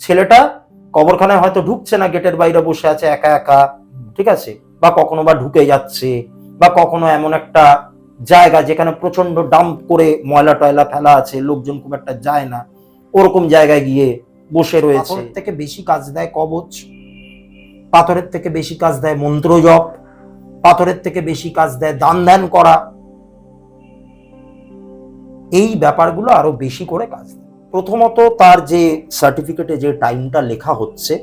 ছেলেটা কবরখানায় হয়তো ঢুকছে না, গেটের বাইরে বসে আছে একা একা, ঠিক আছে, বা কখনো বা ঢুকে যাচ্ছে, বা কখনো এমন একটা জায়গা যেখানে প্রচন্ড ডাম্প করে ময়লা টয়লা ফেলা আছে, লোকজন খুব একটা যায় না, ওরকম জায়গায় গিয়ে বসে রয়েছে। পাথরের থেকে বেশি কাজ দেয় কবচ, পাথরের থেকে বেশি কাজ দেয় মন্ত্র জপ, পাথরের থেকে বেশি কাজ দেয় দান ধ্যান করা। এই ব্যাপারগুলো আরো বেশি করে কাজ দেয়। প্রথমত তার যে সার্টিফিকেটে যে টাইমটা লেখা হচ্ছে,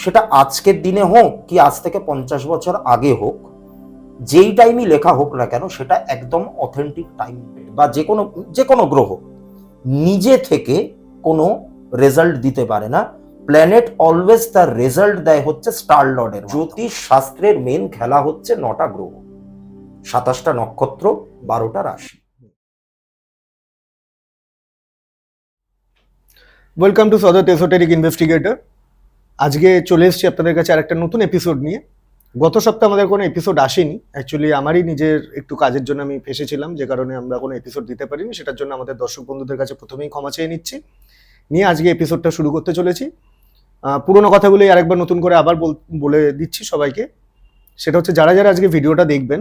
সেটা আজকের দিনে হোক কি আজ থেকে 50 বছর আগে হোক, যেই টাইমই লেখা হোক না কেন, সেটা একদম অথেন্টিক টাইম। বা যে কোনো গ্রহ নিজে থেকে কোনো রেজাল্ট দিতে পারে না। প্ল্যানেট অলওয়েজ তার রেজাল্ট দেয় হচ্ছে স্টার লর্ডের। জ্যোতিষ শাস্ত্রের মেন খেলা হচ্ছে 9টা গ্রহ, 27টা নক্ষত্র, 12টা রাশি। ওয়েলকাম টু সদর এসোটেরিক ইনভেস্টিগেটর। আজকে চলে এসেছি আপনাদের কাছে আরেকটা নতুন এপিসোড নিয়ে। গত সপ্তাহে আমাদের কোনো এপিসোড আসেনি, অ্যাকচুয়ালি আমারই নিজের একটু কাজের জন্য আমি ফেসেছিলাম, যে কারণে আমরা কোনো এপিসোড দিতে পারিনি। সেটার জন্য আমাদের দর্শক বন্ধুদের কাছে প্রথমেই ক্ষমা চেয়ে নিচ্ছি। নিয়ে আজকে এপিসোডটা শুরু করতে চলেছি। পুরোনো কথাগুলোই আরেকবার নতুন করে আবার বলে দিচ্ছি সবাইকে। সেটা হচ্ছে যারা যারা আজকে ভিডিওটা দেখবেন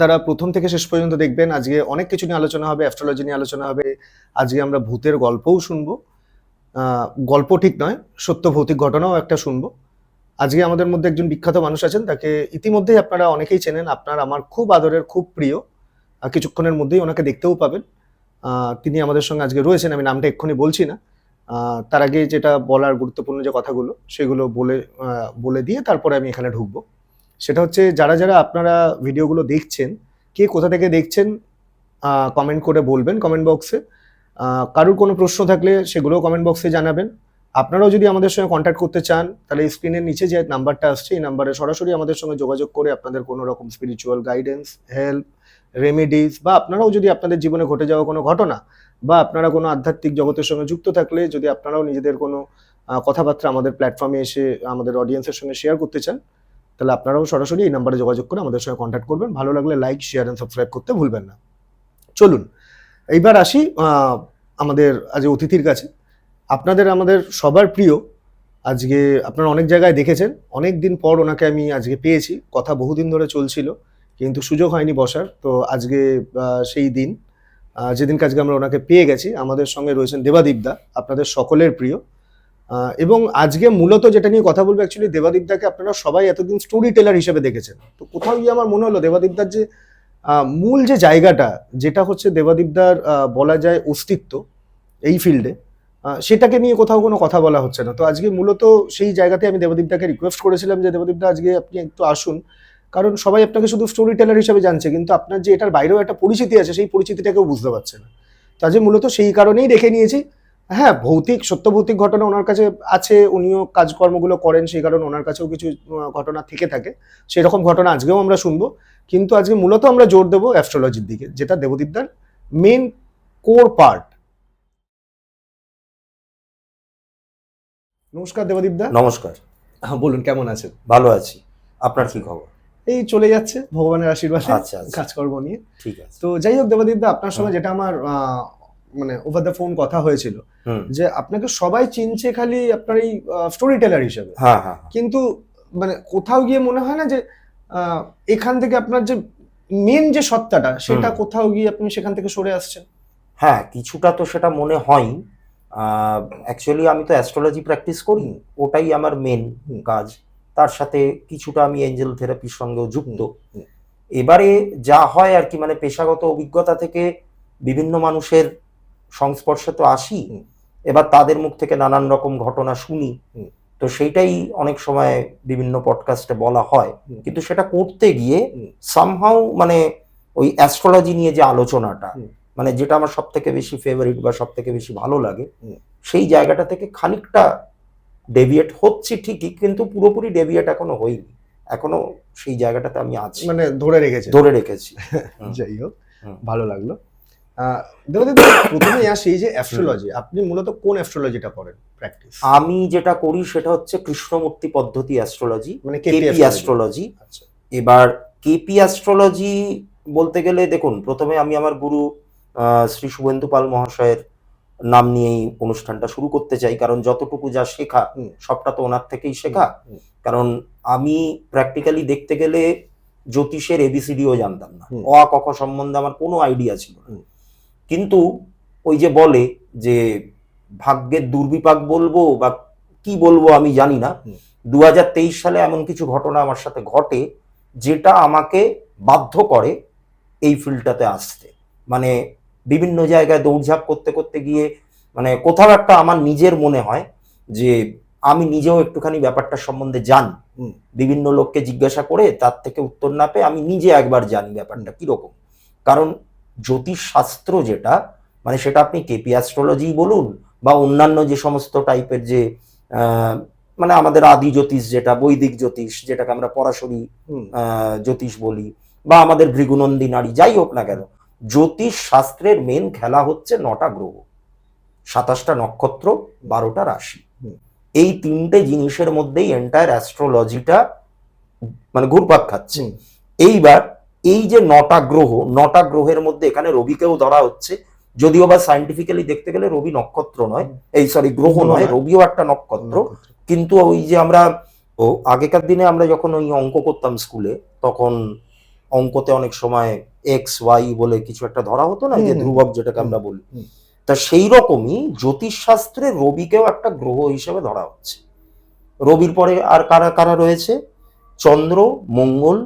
তারা প্রথম থেকে শেষ পর্যন্ত দেখবেন। আজকে অনেক কিছু নিয়ে আলোচনা হবে, অ্যাস্ট্রোলজি নিয়ে আলোচনা হবে। আজকে আমরা ভূতের গল্পও শুনবো, গল্প ঠিক নয়, সত্য ভৌতিক ঘটনাও একটা শুনবো। আজকে আমাদের মধ্যে একজন বিখ্যাত মানুষ আছেন, তাকে ইতিমধ্যেই আপনারা অনেকেই চেনেন। আপনার আমার খুব আদরের, খুব প্রিয়। কিছুক্ষণের মধ্যেই ওনাকে দেখতেও পাবেন। তিনি আমাদের সঙ্গে আজকে রয়েছেন, আমি নামটা এক্ষুনি বলছি না। তার আগে যেটা বলার গুরুত্বপূর্ণ যে কথাগুলো, সেগুলো বলে দিয়ে তারপরে আমি এখানে ঢুকবো। সেটা হচ্ছে যারা যারা আপনারা ভিডিওগুলো দেখছেন, কে কোথা থেকে দেখছেন কমেন্ট করে বলবেন কমেন্ট বক্সে। কারোর কোনো প্রশ্ন থাকলে সেগুলোও কমেন্ট বক্সে জানাবেন। আপনারাও যদি আমাদের সঙ্গে কন্ট্যাক্ট করতে চান, তাহলে স্ক্রিনের নিচে যে নাম্বারটা আসছে, এই নাম্বারে সরাসরি আমাদের সঙ্গে যোগাযোগ করে আপনাদের কোনো রকম স্পিরিচুয়াল গাইডেন্স, হেল্প, রেমেডিস, বা আপনারাও যদি আপনাদের জীবনে ঘটে যাওয়া কোনো ঘটনা, বা আপনারা কোনো আধ্যাত্মিক জগতের সঙ্গে যুক্ত থাকলে যদি আপনারাও নিজেদের কোনো কথাবার্তা আমাদের প্ল্যাটফর্মে এসে আমাদের অডিয়েন্সের সঙ্গে শেয়ার করতে চান, তাহলে আপনারাও সরাসরি এই নাম্বারে যোগাযোগ করে আমাদের সঙ্গে কন্ট্যাক্ট করবেন। ভালো লাগলে লাইক, শেয়ার অ্যান্ড সাবস্ক্রাইব করতে ভুলবেন না। চলুন এইবার আসি আমাদের আজ অতিথির কাছে। আপনাদের আমাদের সবার প্রিয়, আজকে আপনারা অনেক জায়গায় দেখেছেন, অনেক দিন পর ওনাকে আমি আজকে পেয়েছি। কথা বহুদিন ধরে চলছিল, কিন্তু সুযোগ হয়নি বসার। তো আজকে সেই দিন, যেদিনকে আজকে আমরা ওনাকে পেয়ে গেছি। আমাদের সঙ্গে রয়েছেন দেবাদীপদা, আপনাদের সকলের প্রিয়। এবং আজকে মূলত যেটা নিয়ে কথা বলবো, অ্যাকচুয়ালি দেবাদীপদাকে আপনারা সবাই এতদিন স্টোরি টেলার হিসেবে দেখেছেন। তো কোথাও গিয়ে আমার মনে হলো দেবাদীপদার যে মূল যে জায়গাটা, যেটা হচ্ছে দেবাদীপদার বলা যায় অস্তিত্ব এই ফিল্ডে, সেটাকে নিয়ে কোথাও কোনো কথা বলা হচ্ছে না। তো আজকে মূলত সেই জায়গাতে আমি দেবাদীপদাকে রিকোয়েস্ট করেছিলাম যে দেবাদীপদা আজকে আপনি একটু আসুন, কারণ সবাই আপনাকে শুধু স্টোরি টেলার হিসেবে জানছে, কিন্তু আপনার যে এটার বাইরেও একটা পরিচিতি আছে, সেই পরিচিতিটাকেও বুঝতে পারছে না। তো আজকে মূলত সেই কারণেই রেখে নিয়েছি। হ্যাঁ, সত্য ভৌতিক ঘটনা ওনার কাছে আছে, উনিও কাজকর্মগুলো করেন, সেই কারণে ওনার কাছেও কিছু ঘটনা থেকে থাকে। সেই রকম ঘটনা আজকেও আমরা শুনবো, কিন্তু আজকে মূলত আমরা জোর দেবো অ্যাস্ট্রোলজির দিকে, যেটা দেবদীপদার মেন কোর পার্ট। নমস্কার দেবদীপদা। নমস্কার। বলুন, কেমন আছেন? ভালো আছি, আপনার কি খবর? এই চলে যাচ্ছে ভগবানের আশীর্বাদে, আচ্ছা, কাজকর্ম নিয়ে। ঠিক আছে। তো যাই হোক দেবদীপদা, আপনার সঙ্গে যেটা আমার মানে ওভার দ্য ফোন কথা হয়েছিল, যে আপনাকে সবাই চিনছে খালি আপনার এই স্টোরি টেলার হিসেবে। হ্যাঁ হ্যাঁ। কিন্তু মানে কোথাও গিয়ে মনে হয় না যে এখান থেকে আপনার যে মেন যে সত্তাটা, সেটা কোথাও গিয়ে আপনি সেখান থেকে সরে আসছেন? হ্যাঁ, কিছুটা তো সেটা মনে হয়। অ্যাকচুয়ালি আমি তো অ্যাস্ট্রোলজি প্র্যাকটিস করি, ওটাই আমার মেন কাজ। তার সাথে কিছুটা আমি এঞ্জেল থেরাপির সঙ্গেও যুক্ত। এবারে যা হয় আর কি, মানে পেশাগত অভিজ্ঞতা থেকে বিভিন্ন মানুষের সংস্পর্শে তো আসি, এবার তাদের মুখ থেকে নানান রকম ঘটনা শুনি। তো সেইটাই অনেক সময় বিভিন্ন পডকাস্টে বলা হয়, কিন্তু সেটা করতে গিয়ে সামহাউ মানে ওই অ্যাস্ট্রোলজি নিয়ে যে আলোচনাটা, মানে যেটা আমার সব থেকে বেশি ফেভারিট বা সব থেকে বেশি ভালো লাগে, সেই জায়গাটা থেকে খানিকটা ডেভিয়েট হচ্ছে ঠিকই, কিন্তু পুরোপুরি ডেভিয়েট এখনো হয়নি। এখনো সেই জায়গাটাতে আমি আছি, মানে ধরে রেখেছি। যাই হোক, ভালো লাগলো। দেবদীপ, প্রথমে আসি যে অ্যাস্ট্রোলজি, আপনি মূলত কোন অ্যাস্ট্রোলজিটা করেন প্র্যাকটিস? আমি যেটা করি সেটা হচ্ছে কৃষ্ণমূর্তি পদ্ধতি অ্যাস্ট্রোলজি, মানে কেপি অ্যাস্ট্রোলজি। এবার কেপি অ্যাস্ট্রোলজি বলতে গেলে দেখুন, প্রথমে আমি আমার গুরু শ্রী শুভেন্দু পাল মহাশয়ের নাম নিয়েই অনুষ্ঠানটা শুরু করতে চাই, কারণ যতটুকু যা শেখা সবটা তো ওনার থেকেই শেখা। কারণ আমি প্র্যাকটিক্যালি দেখতে গেলে জ্যোতিষের এবিসিডিও জানতাম না, অ আ ক খ সম্বন্ধে আমার কোনো আইডিয়া ছিল না। কিন্তু ওই যে বলে যে ভাগ্যের দুর্বিপাক বলবো বা কি বলবো আমি জানি না, 2023 সালে এমন কিছু ঘটনা আমার সাথে ঘটে যেটা আমাকে বাধ্য করে এই ফিল্ডটাতে আসতে। মানে বিভিন্ন জায়গায় দৌড়ঝাঁপ করতে করতে গিয়ে মানে কোথাও একটা আমার নিজের মনে হয় যে আমি নিজেও একটুখানি ব্যাপারটার সম্বন্ধে জানি। বিভিন্ন লোককে জিজ্ঞাসা করে তার থেকে উত্তর না পেয়ে আমি নিজে একবার জানি ব্যাপারটা কিরকম। কারণ জ্যোতিষ শাস্ত্র যেটা, মানে সেটা আপনি কেপি অ্যাস্ট্রোলজি বলুন বা অন্যান্য যে সমস্ত টাইপের যে মানে আমাদের আদি জ্যোতিষ যেটা, বৈদিক জ্যোতিষ যেটাকে আমরা পরাশরী জ্যোতিষ বলি, বা আমাদের ভৃগুনন্দী নারী, যাই হোক না কেন, জ্যোতিষ শাস্ত্রের মেন খেলা হচ্ছে 9টা গ্রহ, 27টা নক্ষত্র, 12টা রাশি। এই 3টে জিনিসের মধ্যেই এন্টায়ার অ্যাস্ট্রোলজিটা মানে ঘুরপাক খাচ্ছে। এইবার এই যে 9টা গ্রহ, 9টা গ্রহের মধ্যে এখানে রবিকেও ধরা হচ্ছে, যদিও বা সায়েন্টিফিক্যালি দেখতে গেলে রবি নক্ষত্র নয়, এই সরি গ্রহ নয়, রবিও একটা নক্ষত্র। কিন্তু ওই যে আমরা আগেকার দিনে আমরা যখন ওই অঙ্ক করতাম স্কুলে, তখন অঙ্কতে অনেক সময় এক্স ওয়াই বলে কিছু একটা ধরা হতো না, যে ধ্রুবক যেটাকে আমরা বলি। তা সেই রকমই জ্যোতিষ শাস্ত্রে রবিকেও একটা গ্রহ হিসেবে ধরা হচ্ছে। রবির পরে আর কারা কারা রয়েছে? চন্দ্র, মঙ্গল,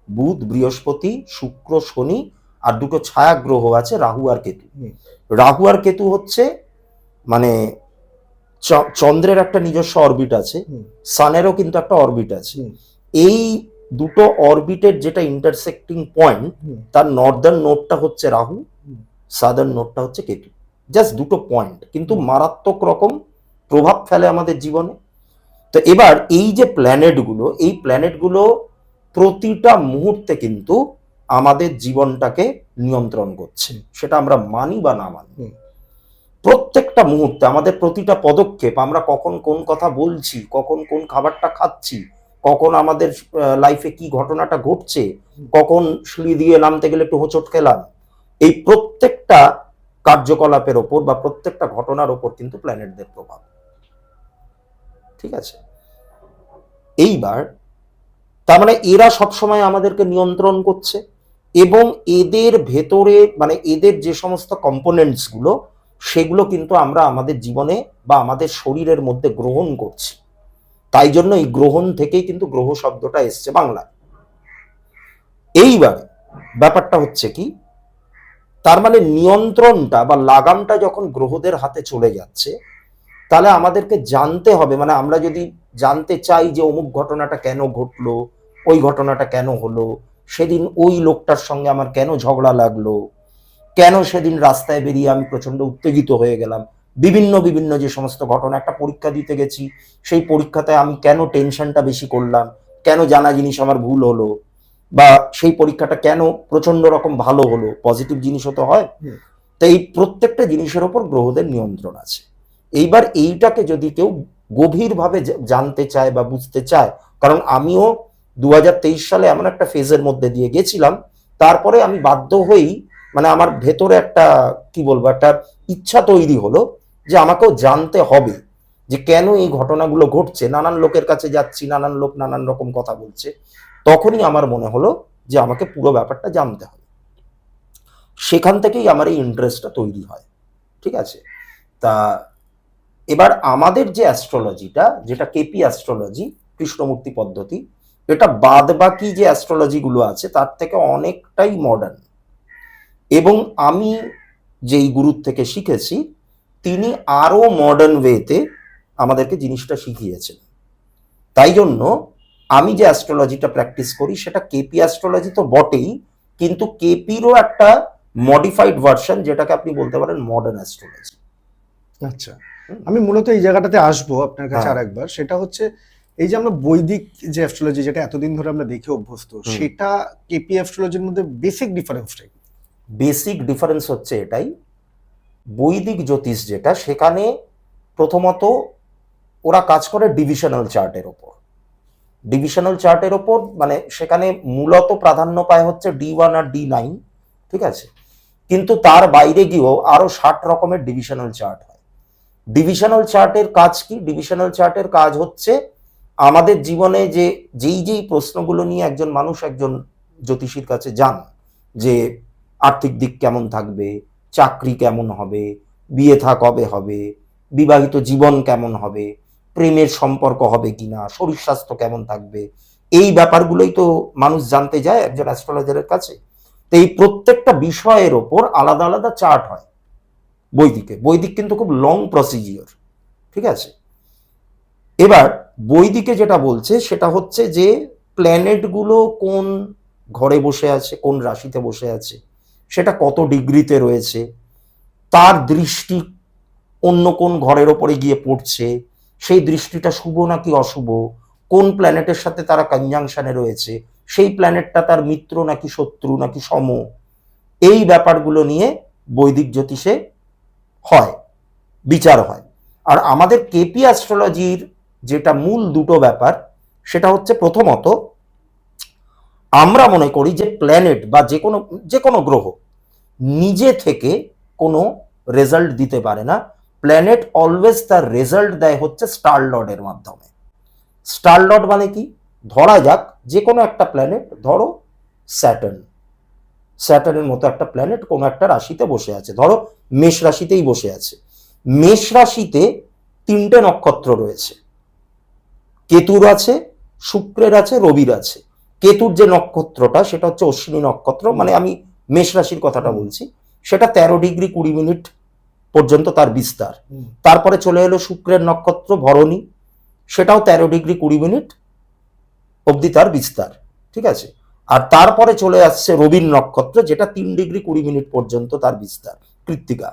বুধ, বৃহস্পতি, শুক্র, শনি, আর 2টো ছায়া গ্রহ আছে রাহু আর কেতু। রাহু আর কেতু হচ্ছে মানে চন্দ্রের একটা নিজস্ব অরবিট আছে, সানেরও কিন্তু একটা অরবিট আছে। এই দুটো অরবিটের যেটা ইন্টারসেক্টিং পয়েন্ট, তার নর্দার্ন নোডটা হচ্ছে রাহু, সাদার্ন নোডটা হচ্ছে কেতু। জাস্ট 2টো পয়েন্ট, কিন্তু মারাত্মক রকম প্রভাব ফেলে আমাদের জীবনে। তো এবার এই যে প্ল্যানেটগুলো, এই প্ল্যানেটগুলো প্রতিটা মুহূর্তে কিন্তু আমাদের জীবনটাকে নিয়ন্ত্রণ করছে, সেটা আমরা মানি বা না মানি। প্রত্যেকটা মুহূর্তে আমাদের প্রতিটা পদক্ষেপ, আমরা কখন কোন কথা বলছি, কখন কোন খাবারটা খাচ্ছি, কখন আমাদের লাইফে কি ঘটনাটা ঘটছে, কখন সিঁড়ি দিয়ে নামতে গেলে একটু হোঁচট খেলাম, এই প্রত্যেকটা কার্যকলাপের ওপর বা প্রত্যেকটা ঘটনার ওপর কিন্তু প্ল্যানেটদের প্রভাব। ঠিক আছে, এইবার তার মানে এরা সবসময় আমাদেরকে নিয়ন্ত্রণ করছে, এবং এদের ভেতরে মানে এদের যে সমস্ত কম্পোনেন্টস গুলো, সেগুলো কিন্তু আমরা আমাদের জীবনে বা আমাদের শরীরের মধ্যে গ্রহণ করছি। তাই জন্য এই গ্রহণ থেকেই কিন্তু গ্রহ শব্দটা এসছে বাংলায়। এইবার ব্যাপারটা হচ্ছে কি, তার মানে নিয়ন্ত্রণটা বা লাগামটা যখন গ্রহদের হাতে চলে যাচ্ছে, তাহলে আমাদেরকে জানতে হবে, মানে আমরা যদি জানতে চাই যে অমুক ঘটনাটা কেন ঘটলো, ওই ঘটনাটা কেন হলো, সেদিন ওই লোকটার সঙ্গে আমার কেন ঝগড়া লাগলো, কেন সেদিন রাস্তায় বেরিয়ে আমি প্রচন্ড উত্তেজিত হয়ে গেলাম, বিভিন্ন বিভিন্ন যে সমস্ত ঘটনা, একটা পরীক্ষা দিতে গেছি, সেই পরীক্ষাতে আমি কেন টেনশনটা বেশি করলাম, কেন জানা জিনিস আমার ভুল হলো, বা সেই পরীক্ষাটা কেন প্রচন্ড রকম ভালো হলো, পজিটিভ জিনিসও তো হয়। তো এই প্রত্যেকটা জিনিসের ওপর গ্রহদের নিয়ন্ত্রণ আছে। এইবার এইটাকে যদি কেউ গভীরভাবে জানতে চায় বা বুঝতে চায়, কারণ আমিও 2023 সালে এমন একটা ফেজের মধ্যে দিয়ে গেছিলাম, তারপরে আমি বাধ্য হয়েই মানে আমার ভেতরে একটা কি বলবো একটা ইচ্ছা তৈরি হলো যে আমাকেও জানতে হবে যে কেন এই ঘটনাগুলো ঘটছে। নানান লোকের কাছে যাচ্ছি, নানান লোক নানান রকম কথা বলছে, তখনই আমার মনে হলো যে আমাকে পুরো ব্যাপারটা জানতে হবে। সেখান থেকেই আমার এই ইন্টারেস্টটা তৈরি হয়। ঠিক আছে, তা এবার আমাদের যে অ্যাস্ট্রোলজিটা, যেটা কেপি অ্যাস্ট্রোলজি, কৃষ্ণমূর্তি পদ্ধতি, এটা বাদ বাকি যে অ্যাস্ট্রোলজিগুলো আছে তার থেকে অনেকটাই মডার্ন। এবং আমি যেই গুরুর থেকে শিখেছি, তিনি আরো মডার্ন ওয়েতে আমাদেরকে জিনিসটা শিখিয়েছেন। তাই জন্য আমি যে অ্যাস্ট্রোলজিটা প্র্যাকটিস করি সেটা কেপি অ্যাস্ট্রোলজি তো বটেই, কিন্তু কেপিরও একটা মডিফাইড ভার্সন, যেটাকে আপনি বলতে পারেন মডার্ন অ্যাস্ট্রোলজি। আচ্ছা, আমি মূলত এই জায়গাটাতে আসবো আপনার কাছে আরেকবার। সেটা হচ্ছে এই যে আমরা বৈদিক যে অ্যাস্ট্রোলজি, যেটা এতদিন ধরে আমরা দেখে অভ্যস্ত, সেটা কেপি অ্যাস্ট্রোলজির মধ্যে বেসিক ডিফারেন্সটা কি? বেসিক ডিফারেন্স হচ্ছে এটাই, বৈদিক জ্যোতিষ যেটা, সেখানে প্রথমত ওরা কাজ করে ডিভিশনাল চার্টের ওপর। ডিভিশনাল চার্টের ওপর মানে সেখানে মূলত প্রাধান্য পায় হচ্ছে D1 আর D9। ঠিক আছে, কিন্তু তার বাইরে গিয়েও আরো 60 রকমের ডিভিশনাল চার্ট হয়। ডিভিশনাল চার্টের কাজ কি? ডিভিশনাল চার্টের কাজ হচ্ছে আমাদের জীবনে যে যেই প্রশ্নগুলো নিয়ে একজন মানুষ একজন জ্যোতিষীর কাছে যান, যে আর্থিক দিক কেমন থাকবে, চাকরি কেমন হবে, বিয়ে থা কবে হবে, বিবাহিত জীবন কেমন হবে, প্রেমের সম্পর্ক হবে কিনা, শরীর স্বাস্থ্য কেমন থাকবে, এই ব্যাপারগুলোই তো মানুষ জানতে যায় একজন অ্যাস্ট্রোলজারের কাছে। তো এই প্রত্যেকটা বিষয়ের ওপর আলাদা আলাদা চার্ট হয় বৈদিক কিন্তু খুব লং প্রসিজিওর, ঠিক আছে। এবার বৈদিকে যেটা বলছে সেটা হচ্ছে যে প্ল্যানেটগুলো কোন ঘরে বসে আছে, কোন রাশিতে বসে আছে, সেটা কত ডিগ্রিতে রয়েছে, তার দৃষ্টি অন্য কোন ঘরের ওপরে গিয়ে পড়ছে, সেই দৃষ্টিটা শুভ নাকি অশুভ, কোন প্ল্যানেটের সাথে তারা কনজাংশনে রয়েছে, সেই প্ল্যানেটটা তার মিত্র নাকি শত্রু নাকি সম, এই ব্যাপারগুলো নিয়ে বৈদিক জ্যোতিষে হয়, বিচার হয়। আর আমাদের কেপি অ্যাস্ট্রোলজির যেটা মূল দুটো ব্যাপার, সেটা হচ্ছে প্রথমত আমরা মনে করি যে প্ল্যানেট বা যে কোনো গ্রহ নিজে থেকে কোনো রেজাল্ট দিতে পারে না। প্ল্যানেট অলওয়েজ তার রেজাল্ট দেয় হচ্ছে স্টার লর্ডের মাধ্যমে। স্টার লর্ড মানে কি? ধরা যাক যে কোনো একটা প্ল্যানেট, ধরো স্যাটার্নের মতো একটা প্ল্যানেট কোনো একটা রাশিতে বসে আছে, ধরো মেষ রাশিতেই বসে আছে। মেষ রাশিতে 3টে নক্ষত্র রয়েছে, কেতুর আছে, শুক্রের আছে, রবির আছে। কেতুর যে নক্ষত্রটা সেটা হচ্ছে অশ্বিনী নক্ষত্র, মানে আমি মেষ রাশির কথাটা বলছি, সেটা 13 ডিগ্রি 20 মিনিট পর্যন্ত তার বিস্তার। তারপরে চলে এলো শুক্রের নক্ষত্র ভরণী, সেটাও 13 ডিগ্রি 20 মিনিট অবধি তার বিস্তার, ঠিক আছে। আর তারপরে চলে আসছে রবির নক্ষত্র, যেটা 3 ডিগ্রি 20 মিনিট পর্যন্ত তার বিস্তার, কৃত্তিকা।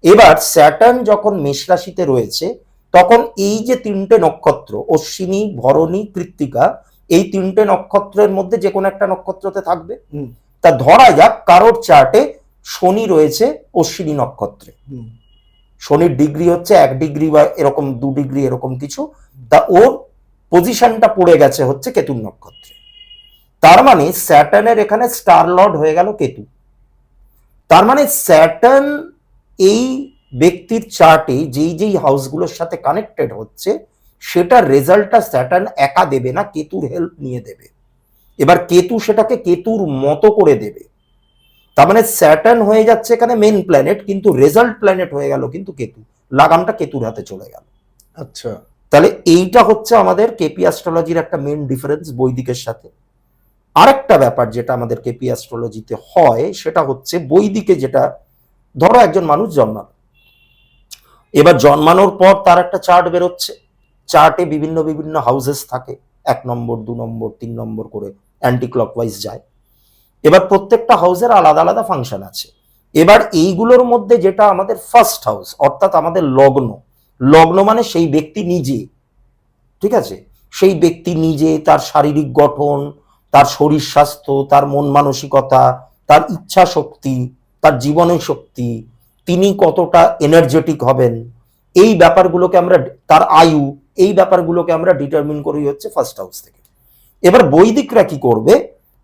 এবার স্যাটার্ন যখন মেষ রাশিতে রয়েছে তখন এই যে 3টে নক্ষত্র অশ্বিনী, ভরণী, কৃত্তিকা, এই 3টে নক্ষত্রের মধ্যে যে কোনো একটা নক্ষত্রতে থাকবে। তা ধরা যাক কারোর চার্টে শনি রয়েছে অশ্বিনী নক্ষত্রে, শনির ডিগ্রি হচ্ছে 1 ডিগ্রি বা এরকম 2 ডিগ্রি এরকম কিছু, তা ওর পজিশনটা পড়ে গেছে হচ্ছে কেতুর নক্ষত্রে। তার মানে স্যাটার্নের এখানে স্টার লর্ড হয়ে গেল কেতু। তার মানে স্যাটার্ন এই ব্যক্তির চার্টে যেই হাউসগুলোর সাথে কানেক্টেড হচ্ছে সেটার রেজাল্টটা স্যাটার্ন একা দেবে না, কেতুর হেল্প নিয়ে দেবে। এবার কেতু সেটাকে কেতুর মতো করে দেবে। তার মানে স্যাটার্ন হয়ে যাচ্ছে এখানে মেন প্ল্যানেট, কিন্তু রেজাল্ট প্ল্যানেট হয়ে গেল কিন্তু কেতু, লাগামটা কেতুর হাতে চলে গেল। আচ্ছা, তাহলে এইটা হচ্ছে আমাদের কেপি অ্যাস্ট্রোলজির একটা মেন ডিফারেন্স বৈদিকের সাথে। আরেকটা ব্যাপার যেটা আমাদের কেপি অ্যাস্ট্রোলজিতে হয় সেটা হচ্ছে বৈদিকে যেটা, ধরো একজন মানুষ জন্মালো, এবার জন্মানোর পর তার একটা চার্ট বেরোচ্ছে, চার্টে বিভিন্ন বিভিন্ন হাউসেস থাকে, 1 নম্বর 2 নম্বর 3 নম্বর করে অ্যান্টি ক্লকওয়াইজ যায়। এবার প্রত্যেকটা হাউসের আলাদা আলাদা ফাংশন আছে। এবার এইগুলোর মধ্যে যেটা আমাদের ফার্স্ট হাউস, অর্থাৎ আমাদের লগ্ন, লগ্ন মানে সেই ব্যক্তি নিজে, ঠিক আছে, সেই ব্যক্তি নিজে, তার শারীরিক গঠন, তার শরীর স্বাস্থ্য, তার মন মানসিকতা, তার ইচ্ছা শক্তি, তার জীবনের শক্তি, তিনি কতটা এনার্জেটিক হবেন, এই ব্যাপারগুলোকে আমরা, তার আয়ু, এই ব্যাপারগুলোকে আমরা ডিটারমিন করি হচ্ছে ফার্স্ট হাউস থেকে। এবার বৈদিকরা কি করবে?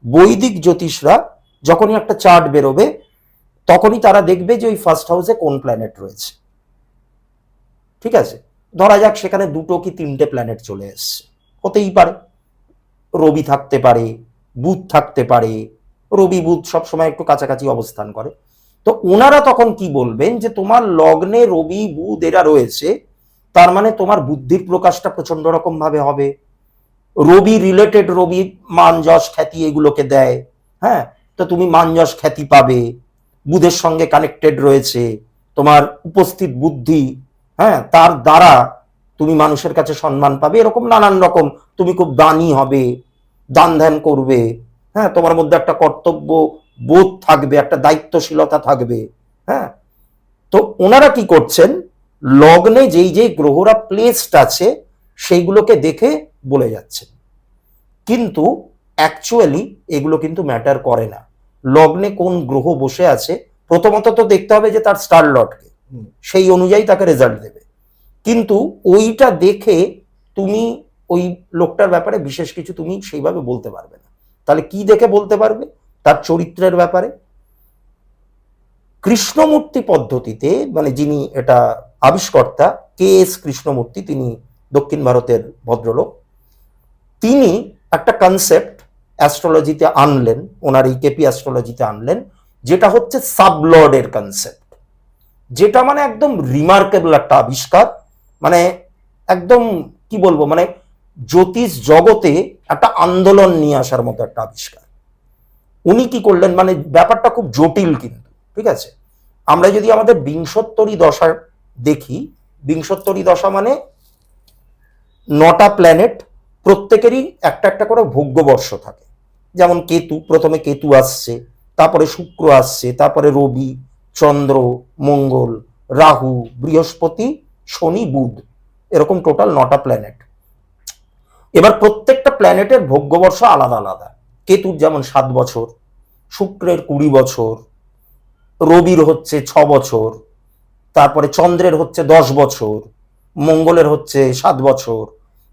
বৈদিক জ্যোতিষরা যখনই একটা চার্ট বেরোবে তখনই তারা দেখবে যে ওই ফার্স্ট হাউসে কোন প্ল্যানেট রয়েছে, ঠিক আছে। ধরা যাক সেখানে 2 কি 3টে প্ল্যানেট চলে এসছে, হতেই পারে, রবি থাকতে পারে, বুধ থাকতে পারে, রবি বুধ সবসময় একটু কাছাকাছি অবস্থান করে। তো ওনারা তখন কি বলবেন যে তোমার লগ্নে রবি বুধ এরা রয়েছে, তার মানে তোমার বুদ্ধির প্রকাশটা প্রচন্ড রকম ভাবে হবে। রবি রিলেটেড, রবি মান যশ খ্যাতি এগুলোকে দেয়, হ্যাঁ, তো তুমি মান যশ খ্যাতি পাবে। বুধের সঙ্গে কানেক্টেড রয়েছে তোমার উপস্থিত বুদ্ধি, হ্যাঁ, তার দ্বারা তুমি মানুষের কাছে সম্মান পাবে, এরকম নানান রকম, তুমি খুব দানী হবে, দান ধ্যান করবে, হ্যাঁ, তোমার মধ্যে একটা কর্তব্য বোধ থাকবে, একটা দায়িত্বশীলতা থাকবে, হ্যাঁ। তো ওনারা কি করছেন, লগ্নে যেই গ্রহরা প্লেসড আছে সেইগুলোকে দেখে বলে যাচ্ছেন, কিন্তু অ্যাকচুয়ালি এগুলো কিন্তু ম্যাটার করে না। লগ্নে কোন গ্রহ বসে আছে প্রথমত তো দেখতে হবে যে তার স্টার লর্ডকে, সেই অনুযায়ী তাকে রেজাল্ট দেবে। কিন্তু ওইটা দেখে তুমি ওই লোকটার ব্যাপারে বিশেষ কিছু তুমি সেইভাবে বলতে পারবে না। তাহলে কি দেখে বলতে পারবে? তার চরিত্রের ব্যাপারে। কৃষ্ণমূর্তি পদ্ধতিতে, মানে যিনি এটা আবিষ্কর্তা KS কৃষ্ণমূর্তি, তিনি দক্ষিণ ভারতের ভদ্রলোক, তিনি একটা কনসেপ্ট অ্যাস্ট্রোলজিতে আনলেন, ওনার এই কেপি অ্যাস্ট্রোলজিতে আনলেন, যেটা হচ্ছে সাবলর্ডের কনসেপ্ট, যেটা মানে একদম রিমার্কেবল একটা আবিষ্কার। মানে একদম কি বলবো, মানে জ্যোতিষ জগতে একটা আন্দোলন নিয়ে আসার মতো একটা আবিষ্কার। উনি কি করলেন, মানে ব্যাপারটা খুব জটিল কিন্তু, ঠিক আছে। আমরা যদি আমাদের বিংশোত্তরী দশা দেখি, বিংশোত্তরী দশা মানে 9টা প্ল্যানেট, প্রত্যেকেরই একটা একটা করে ভোগ্যবর্ষ থাকে। যেমন কেতু, প্রথমে কেতু আসছে, তারপরে শুক্র আসছে, তারপরে রবি, চন্দ্র, মঙ্গল, রাহু, বৃহস্পতি, শনি, বুধ, এরকম টোটাল 9টা প্ল্যানেট। এবার প্রত্যেকটা প্ল্যানেটের ভোগ্যবর্ষ আলাদা আলাদা। কেতুর যেমন 7 বছর, শুক্রের 20 বছর, রবির হচ্ছে 6 বছর, তারপরে চন্দ্রের হচ্ছে 10 বছর, মঙ্গলের হচ্ছে 7 বছর,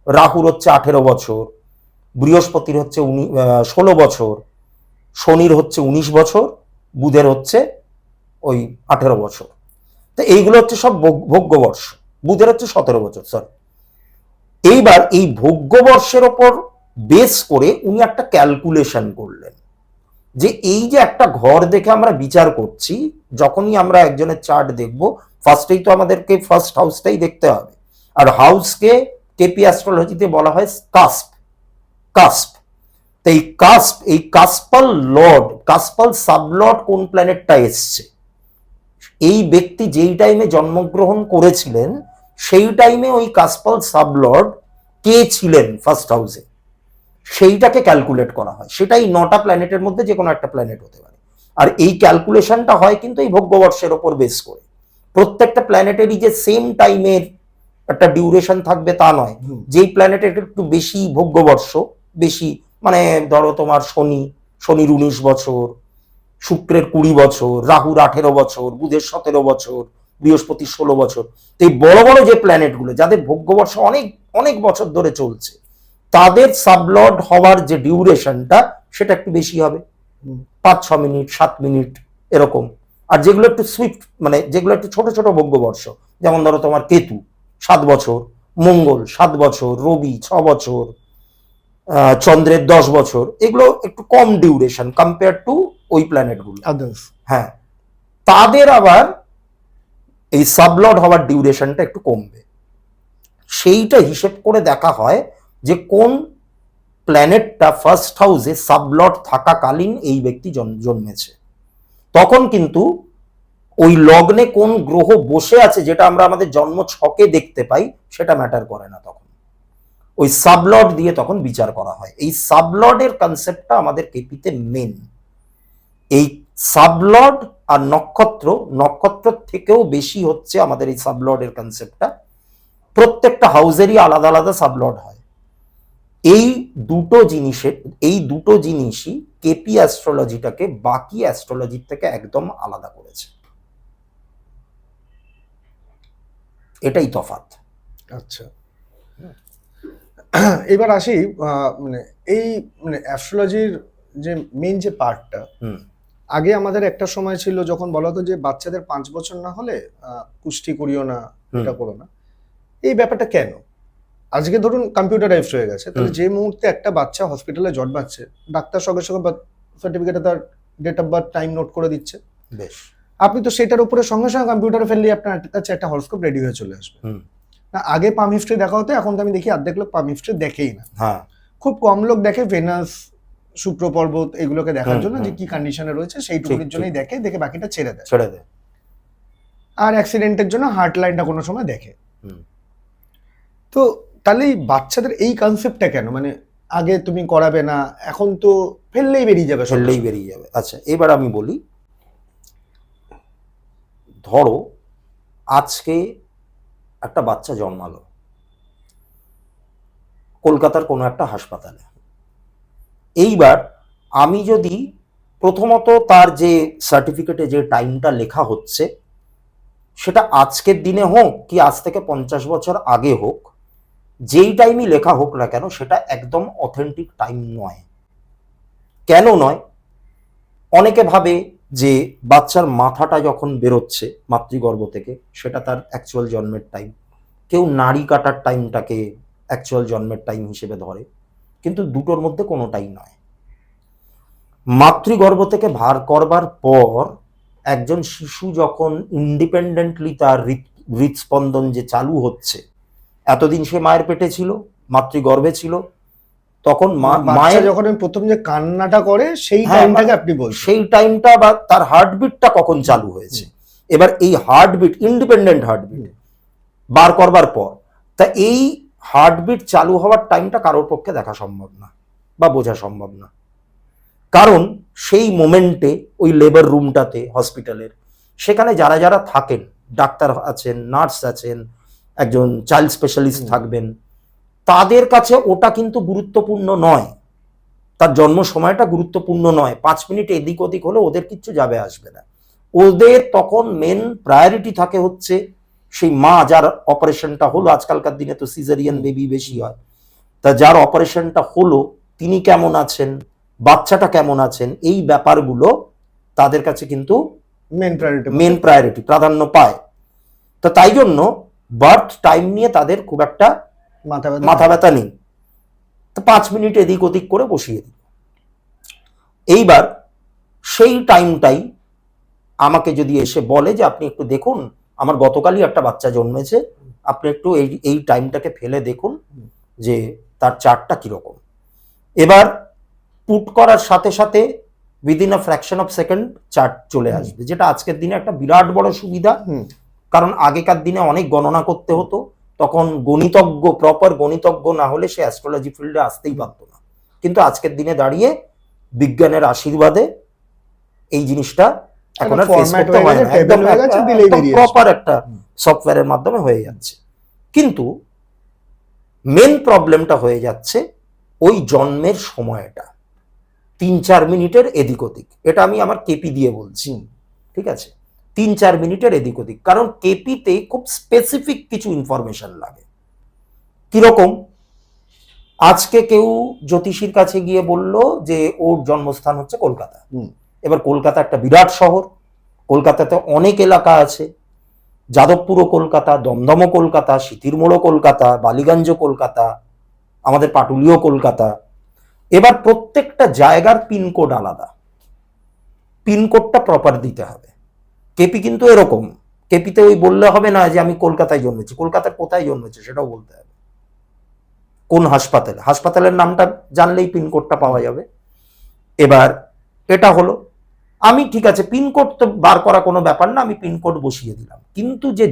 রাহুর হচ্ছে 18 বছর, বৃহস্পতির হচ্ছে 16 বছর, শনির হচ্ছে 19 বছর, বুধের হচ্ছে ওই 18 বছর। তো এইগুলো হচ্ছে সব ভোগ্যবর্ষ। বুধের হচ্ছে 17 বছর, সরি। এইবার এই ভোগ্যবর্ষের ওপর বেস করে উনি একটা ক্যালকুলেশন করলেন, যে এই যে একটা ঘর দেখে আমরা বিচার করছি, যখনই আমরা একজনের চার্ট দেখব, ফার্স্টেই তো আমাদেরকে ফার্স্ট হাউসটাই দেখতে হবে। আর হাউসকে কেপি অ্যাস্ট্রোলজিতে বলা হয় কাস্প। কাস্প, তো এই কাস্প, এই কাস্পাল লর্ড, কাস্পাল সাবলর্ড কোন প্ল্যানেটটা এসছে, এই ব্যক্তি যেই টাইমে জন্মগ্রহণ করেছিলেন সেই টাইমে ওই কাস্পাল সাবলর্ড কে ছিলেন ফার্স্ট হাউসে, সেইটাকে ক্যালকুলেট করা হয়। সেটাই 9টা প্ল্যানেটের মধ্যে যে কোনো একটা প্ল্যানেট হতে পারে। আর এই ক্যালকুলেশনটা হয় কিন্তু এই ভোগ্যবর্ষের ওপর বেস করে। প্রত্যেকটা প্ল্যানেটেরই যে সেম টাইমের একটা ডিউরেশন থাকবে তা নয়। যেই প্ল্যানেটের একটু বেশি ভোগ্যবর্ষ, বেশি মানে ধরো তোমার শনির 19 বছর, শুক্রের 20 বছর, রাহুর 18 বছর, বুধের 17 বছর, বৃহস্পতির 16 বছর। এই বড় বড় যে প্ল্যানেটগুলো যাদের ভোগ্যবর্ষ অনেক অনেক বছর ধরে চলছে, তাদের সাবলর্ড হওয়ার যে ডিউরেশনটা সেটা একটু বেশি হবে, 5-6 মিনিট, 7 মিনিট এরকম। আর যেগুলো একটু সুইফট, মানে যেগুলো একটু ছোট ছোট ভোগ্যবর্ষ, যেমন ধরো তোমার কেতু 7 বছর, মঙ্গল 7 বছর, রবি 6 বছর, চন্দ্রের 10 বছর, এগুলো একটু কম ডিউরেশন কম্পেয়ার টু ওই প্ল্যানেটগুলো। আদার্স। হ্যাঁ, তাদের আবার এই সাবলর্ড হওয়ার ডিউরেশনটা একটু কমবে। সেইটা হিসেব করে দেখা হয় যে কোন প্ল্যানেটটা ফার্স্ট হাউসে সাবলর্ড থাকাকালীন এই ব্যক্তি জন্মেছে। তখন কিন্তু ওই লগ্নে কোন গ্রহ বসে আছে, যেটা আমরা আমাদের জন্ম ছকে দেখতে পাই, সেটা ম্যাটার করে না। তখন ওই সাবলর্ড দিয়ে তখন বিচার করা হয়। এই সাবলর্ডের কনসেপ্টটা আমাদের কেপিতে মেন। এই সাবলর্ড আর নক্ষত্র, নক্ষত্র থেকেও বেশি হচ্ছে আমাদের এই সাবলর্ডের কনসেপ্টটা। প্রত্যেকটা হাউসেরই আলাদা আলাদা সাবলর্ড হয়। এই দুটো জিনিসই কেপি অ্যাস্ট্রোলজিটাকে বাকি অ্যাস্ট্রোলজির থেকে একদম আলাদা করেছে। এটাই তফাৎ। আচ্ছা, এবার আসি মানে এই মানে অ্যাস্ট্রোলজির যে মেইন যে পার্টটা, আগে আমাদের একটা সময় ছিল যখন বলা হতো যে বাচ্চাদের 5 বছর না হলে পুষ্টি করিও না, এটা করো না। এই ব্যাপারটা কেন? আজকে ধরুন কম্পিউটারাইজড হয়ে গেছে, তাহলে যে মুহূর্তে একটা বাচ্চা হসপিটালে জন্মাচ্ছে, ডাক্তার সঙ্গে সঙ্গে বার্থ সার্টিফিকেটে তার date of birth time note করে দিচ্ছে। বেশ, আপনি তো সেটার উপরে সঙ্গে সঙ্গে কম্পিউটারে ফেললে আপনার কাছে একটা হরোস্কোপ রেডি হয়ে চলে আসবে। না, আগে পাম হিস্ট্রি দেখা হতো, এখন তো আমি দেখি অর্ধেক লোক পাম হিস্ট্রি দেখেই না। হ্যাঁ, খুব কম লোক দেখে ভেনাস, শুক্র পর্বত এগুলোকে দেখার জন্য যে কি কন্ডিশনে রয়েছে সেইটুকুর জন্যই দেখে বাকিটা ছেড়ে দেয়। আর অ্যাক্সিডেন্টের জন্য হার্ট লাইনটা কোনো সময় দেখে। তো তাহলে এই বাচ্চাদের এই কনসেপ্টটা কেন, মানে আগে তুমি করাবে না, এখন তো ফেললেই বেরিয়ে যাবে। আচ্ছা, এবার আমি বলি, ধরো আজকে একটা বাচ্চা জন্মালো কলকাতার কোনো একটা হাসপাতালে। এইবার আমি যদি প্রথমত তার যে সার্টিফিকেটে যে টাইমটা লেখা হচ্ছে, সেটা আজকের দিনে হোক কি আজ থেকে 50 বছর আগে হোক, যেই টাইমই লেখা হোক না কেন, সেটা একদম অথেন্টিক টাইম নয়। কেন নয়? অনেকে ভাবে যে বাচ্চার মাথাটা যখন বেরোচ্ছে মাতৃগর্ভ থেকে, সেটা তার অ্যাকচুয়াল জন্মের টাইম। কেউ নাড়ি কাটার টাইমটাকে অ্যাকচুয়াল জন্মের টাইম হিসেবে ধরে, কিন্তু দুটোর মধ্যে কোনোটাই নয়। মাতৃগর্ভ থেকে ভার করবার পর একজন শিশু যখন ইন্ডিপেন্ডেন্টলি তার হৃদস্পন্দন যে চালু হচ্ছে, এতদিন সে মায়ের পেটে ছিল, মাতৃগর্ভে ছিল, তখন মায়ের যখন প্রথম যে কান্নাটা করে সেই টাইমটাকে আপনি বলছেন, সেই টাইমটা বা তার হার্টবিটটা কখন চালু হয়েছে। এবার এই হার্টবিট, ইন্ডিপেন্ডেন্ট হার্টবিট বার করবার পর, তা এই হার্টবিট চালু হওয়ার টাইমটা কারোর পক্ষে দেখা সম্ভব না বা বোঝা সম্ভব না। কারণ সেই মোমেন্টে ওই লেবার রুমটাতে হসপিটালের, সেখানে যারা যারা থাকেন, ডাক্তার আছেন, নার্স আছেন, একজন চাইল্ড স্পেশালিস্ট থাকবেন, তাদের কাছে ওটা কিন্তু গুরুত্বপূর্ণ নয়। তার জন্ম সময়টা গুরুত্বপূর্ণ নয়। 5 মিনিট এদিক ওদিক হলে ওদের কিচ্ছু যাবে আসবে না। ওদের তখন মেন প্রায়োরিটি থাকে হচ্ছে সেই মা যার অপারেশনটা হলো, আজকালকার দিনে তো সিজারিয়ান বেবি বেশি হয়, তা যার অপারেশনটা হলো তিনি কেমন আছেন, বাচ্চাটা কেমন আছেন, এই ব্যাপারগুলো তাদের কাছে কিন্তু মেন প্রায়োরিটি, প্রাধান্য পায়। তো তাই জন্য বার্থ টাইম নিয়ে তাদের খুব একটা মাথা ব্যথা নেই। তো 5 মিনিট এদিক ওদিক করে বসিয়ে দিল। এইবার সেই টাইমটাই আমাকে যদি এসে বলে যে আপনি একটু দেখুন, আমার গতকালই একটা বাচ্চা জন্মেছে, আপনি একটু এই টাইমটাকে ফেলে দেখুন যে তার চার্টটা কিরকম। এবার পুট করার সাথে সাথে within a fraction of second chart চলে আসবে, যেটা আজকের দিনে একটা বিরাট বড় সুবিধা। কারণ আগেকার দিনে অনেক গণনা করতে হতো, তখন গণিতজ্ঞ, প্রপার গণিতজ্ঞ না হলে সে অ্যাস্ট্রোলজি ফিল্ডে আসতেই পারতো না। কিন্তু আজকের দিনে দাঁড়িয়ে বিজ্ঞানের আশীর্বাদে এই জিনিসটা এখন আর ফেস করতে হয় না, একদম প্রপার একটা সফটওয়্যারের মাধ্যমে হয়ে যাচ্ছে। কিন্তু মেন প্রবলেমটা হয়ে যাচ্ছে ওই জন্মের সময়টা 3-4 মিনিটের এদিক ওদিক। এটা আমি আমার কেপি দিয়ে বলছি, ঠিক আছে? 3-4 মিনিটের এদিক ওদিক, কারণ কেপিতে খুব স্পেসিফিক কিছু ইনফরমেশন লাগে। কিরকম? আজকে কেউ জ্যোতিষীর কাছে গিয়ে বলল যে ওর জন্মস্থান হচ্ছে কলকাতা। এবার কলকাতা একটা বিরাট শহর, কলকাতাতে অনেক এলাকা আছে, যাদবপুরও কলকাতা, দমদমও কলকাতা, সিতিরমোড়ও কলকাতা, বালিগঞ্জ কলকাতা, আমাদের পাটুলিও কলকাতা। এবার প্রত্যেকটা জায়গার পিনকোড আলাদা, পিনকোডটা প্রপার দিতে হবে। কেপি কিন্তু এরকম, কেপিতে ওই বললে হবে না যে আমি কলকাতায় জন্মেছি, কলকাতার কোথায় জন্মেছে সেটাও বলতে হবে, কোন হাসপাতালে, হাসপাতালের নামটা জানলেই পিনকোডটা পাওয়া যাবে। এবার এটা হলো, আমি ঠিক আছে পিনকোড তো বার করা কোনো ব্যাপার না, আমি পিনকোড বসিয়ে দিলাম, কিন্তু যে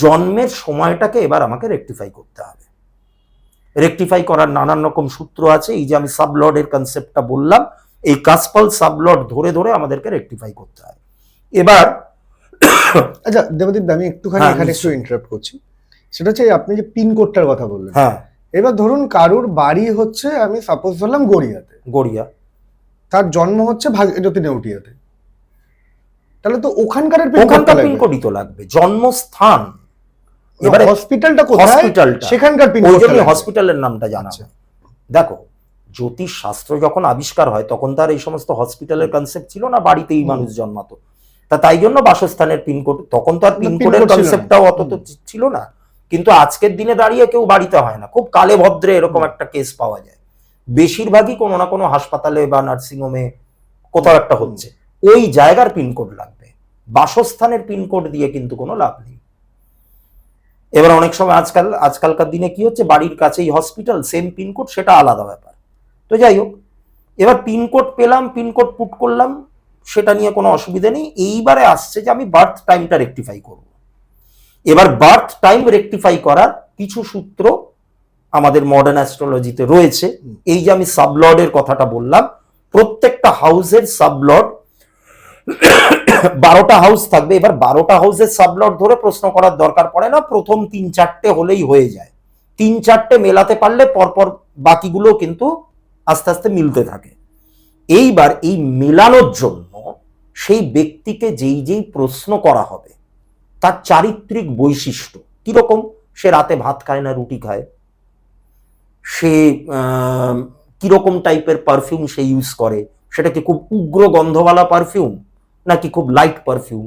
জন্মের সময়টাকে এবার আমাকে রেকটিফাই করতে হবে। রেকটিফাই করার নানান রকম সূত্র আছে। এই যে আমি সাবলর্ডের কনসেপ্টটা বললাম, এই কাসপাল সাবলর্ড ধরে ধরে আমাদেরকে রেকটিফাই করতে হয়। এবার আচ্ছা দেবদীপ, আমি একটুখানি এখানে একটু ইন্টারাপ্ট করছি। সেটা হচ্ছে আপনি যে পিনকোডটার কথা বললেন, হ্যাঁ, এবার ধরুন কারুর বাড়ি হচ্ছে, আমি সাপোজ ধরলাম গড়িয়া, তার জন্ম হচ্ছে ভাগীরথী নেউটিয়াতে, তাহলে তো ওখানকার পিনকোডই তো লাগবে। জন্মস্থান, এবারে হসপিটালটা কোথায়, সেখানকার পিনকোড, হসপিটালের নামটা জানা। দেখো, জ্যোতিষ শাস্ত্র যখন আবিষ্কার হয় তখন তার এই সমস্ত হসপিটালের কনসেপ্ট ছিল না, বাড়িতেই মানুষ জন্মাতো। তাই জন্য বাসস্থানের পিনকোড, তখন তো আর পিনকোডের কনসেপ্টটাও অত তো ছিল না। কিন্তু আজকের দিনে দাঁড়িয়ে কেউ বাড়িতে হয় না, খুব কালে ভদ্রে এরকম একটা কেস পাওয়া যায়। বেশিরভাগই কোনো না কোনো হাসপাতালে বা নার্সিংহোমে কোথাও একটা হচ্ছে, ওই জায়গার পিনকোড লাগবে। বাসস্থানের পিনকোড দিয়ে কিন্তু কোনো লাভ নেই। এবার অনেক সময় আজকালকার দিনে কি হচ্ছে, বাড়ির কাছেই হসপিটাল, সেম পিনকোড, সেটা আলাদা ব্যাপার। তো যাই হোক, এবার পিনকোড পেলাম, পিনকোড পুট করলাম, সেটা নিয়ে কোনো অসুবিধা নেই। এইবারে আসছে যে আমি বার্থ টাইমটা রেকটিফাই করব। এবার বার্থ টাইম রেকটিফাই করার কিছু সূত্র আমাদের মডার্ন অ্যাস্ট্রোলজিতে রয়েছে। এই যে আমি সাবলর্ডের কথাটা বললাম, প্রত্যেকটা হাউসের সাবলর্ড 12টা হাউস থাকবে। এবার 12টা হাউসের সাবলর্ড ধরে প্রশ্ন করার দরকার পড়ে না, প্রথম 3-4টে হলেই হয়ে যায়। 3-4টে মেলাতে পারলে পরপর বাকিগুলো কিন্তু আস্তে আস্তে মিলতে থাকে। এইবার এই মেলানোর জন্য সেই ব্যক্তিকে যেই যেই প্রশ্ন করা হবে তার চারিত্রিক বৈশিষ্ট্য কিরকম, সে রাতে ভাত খায় না রুটি খায়, সে কিরকম টাইপের পারফিউম সে ইউজ করে, সেটা কি খুব উগ্র গন্ধওয়ালা পারফিউম নাকি খুব লাইট পারফিউম,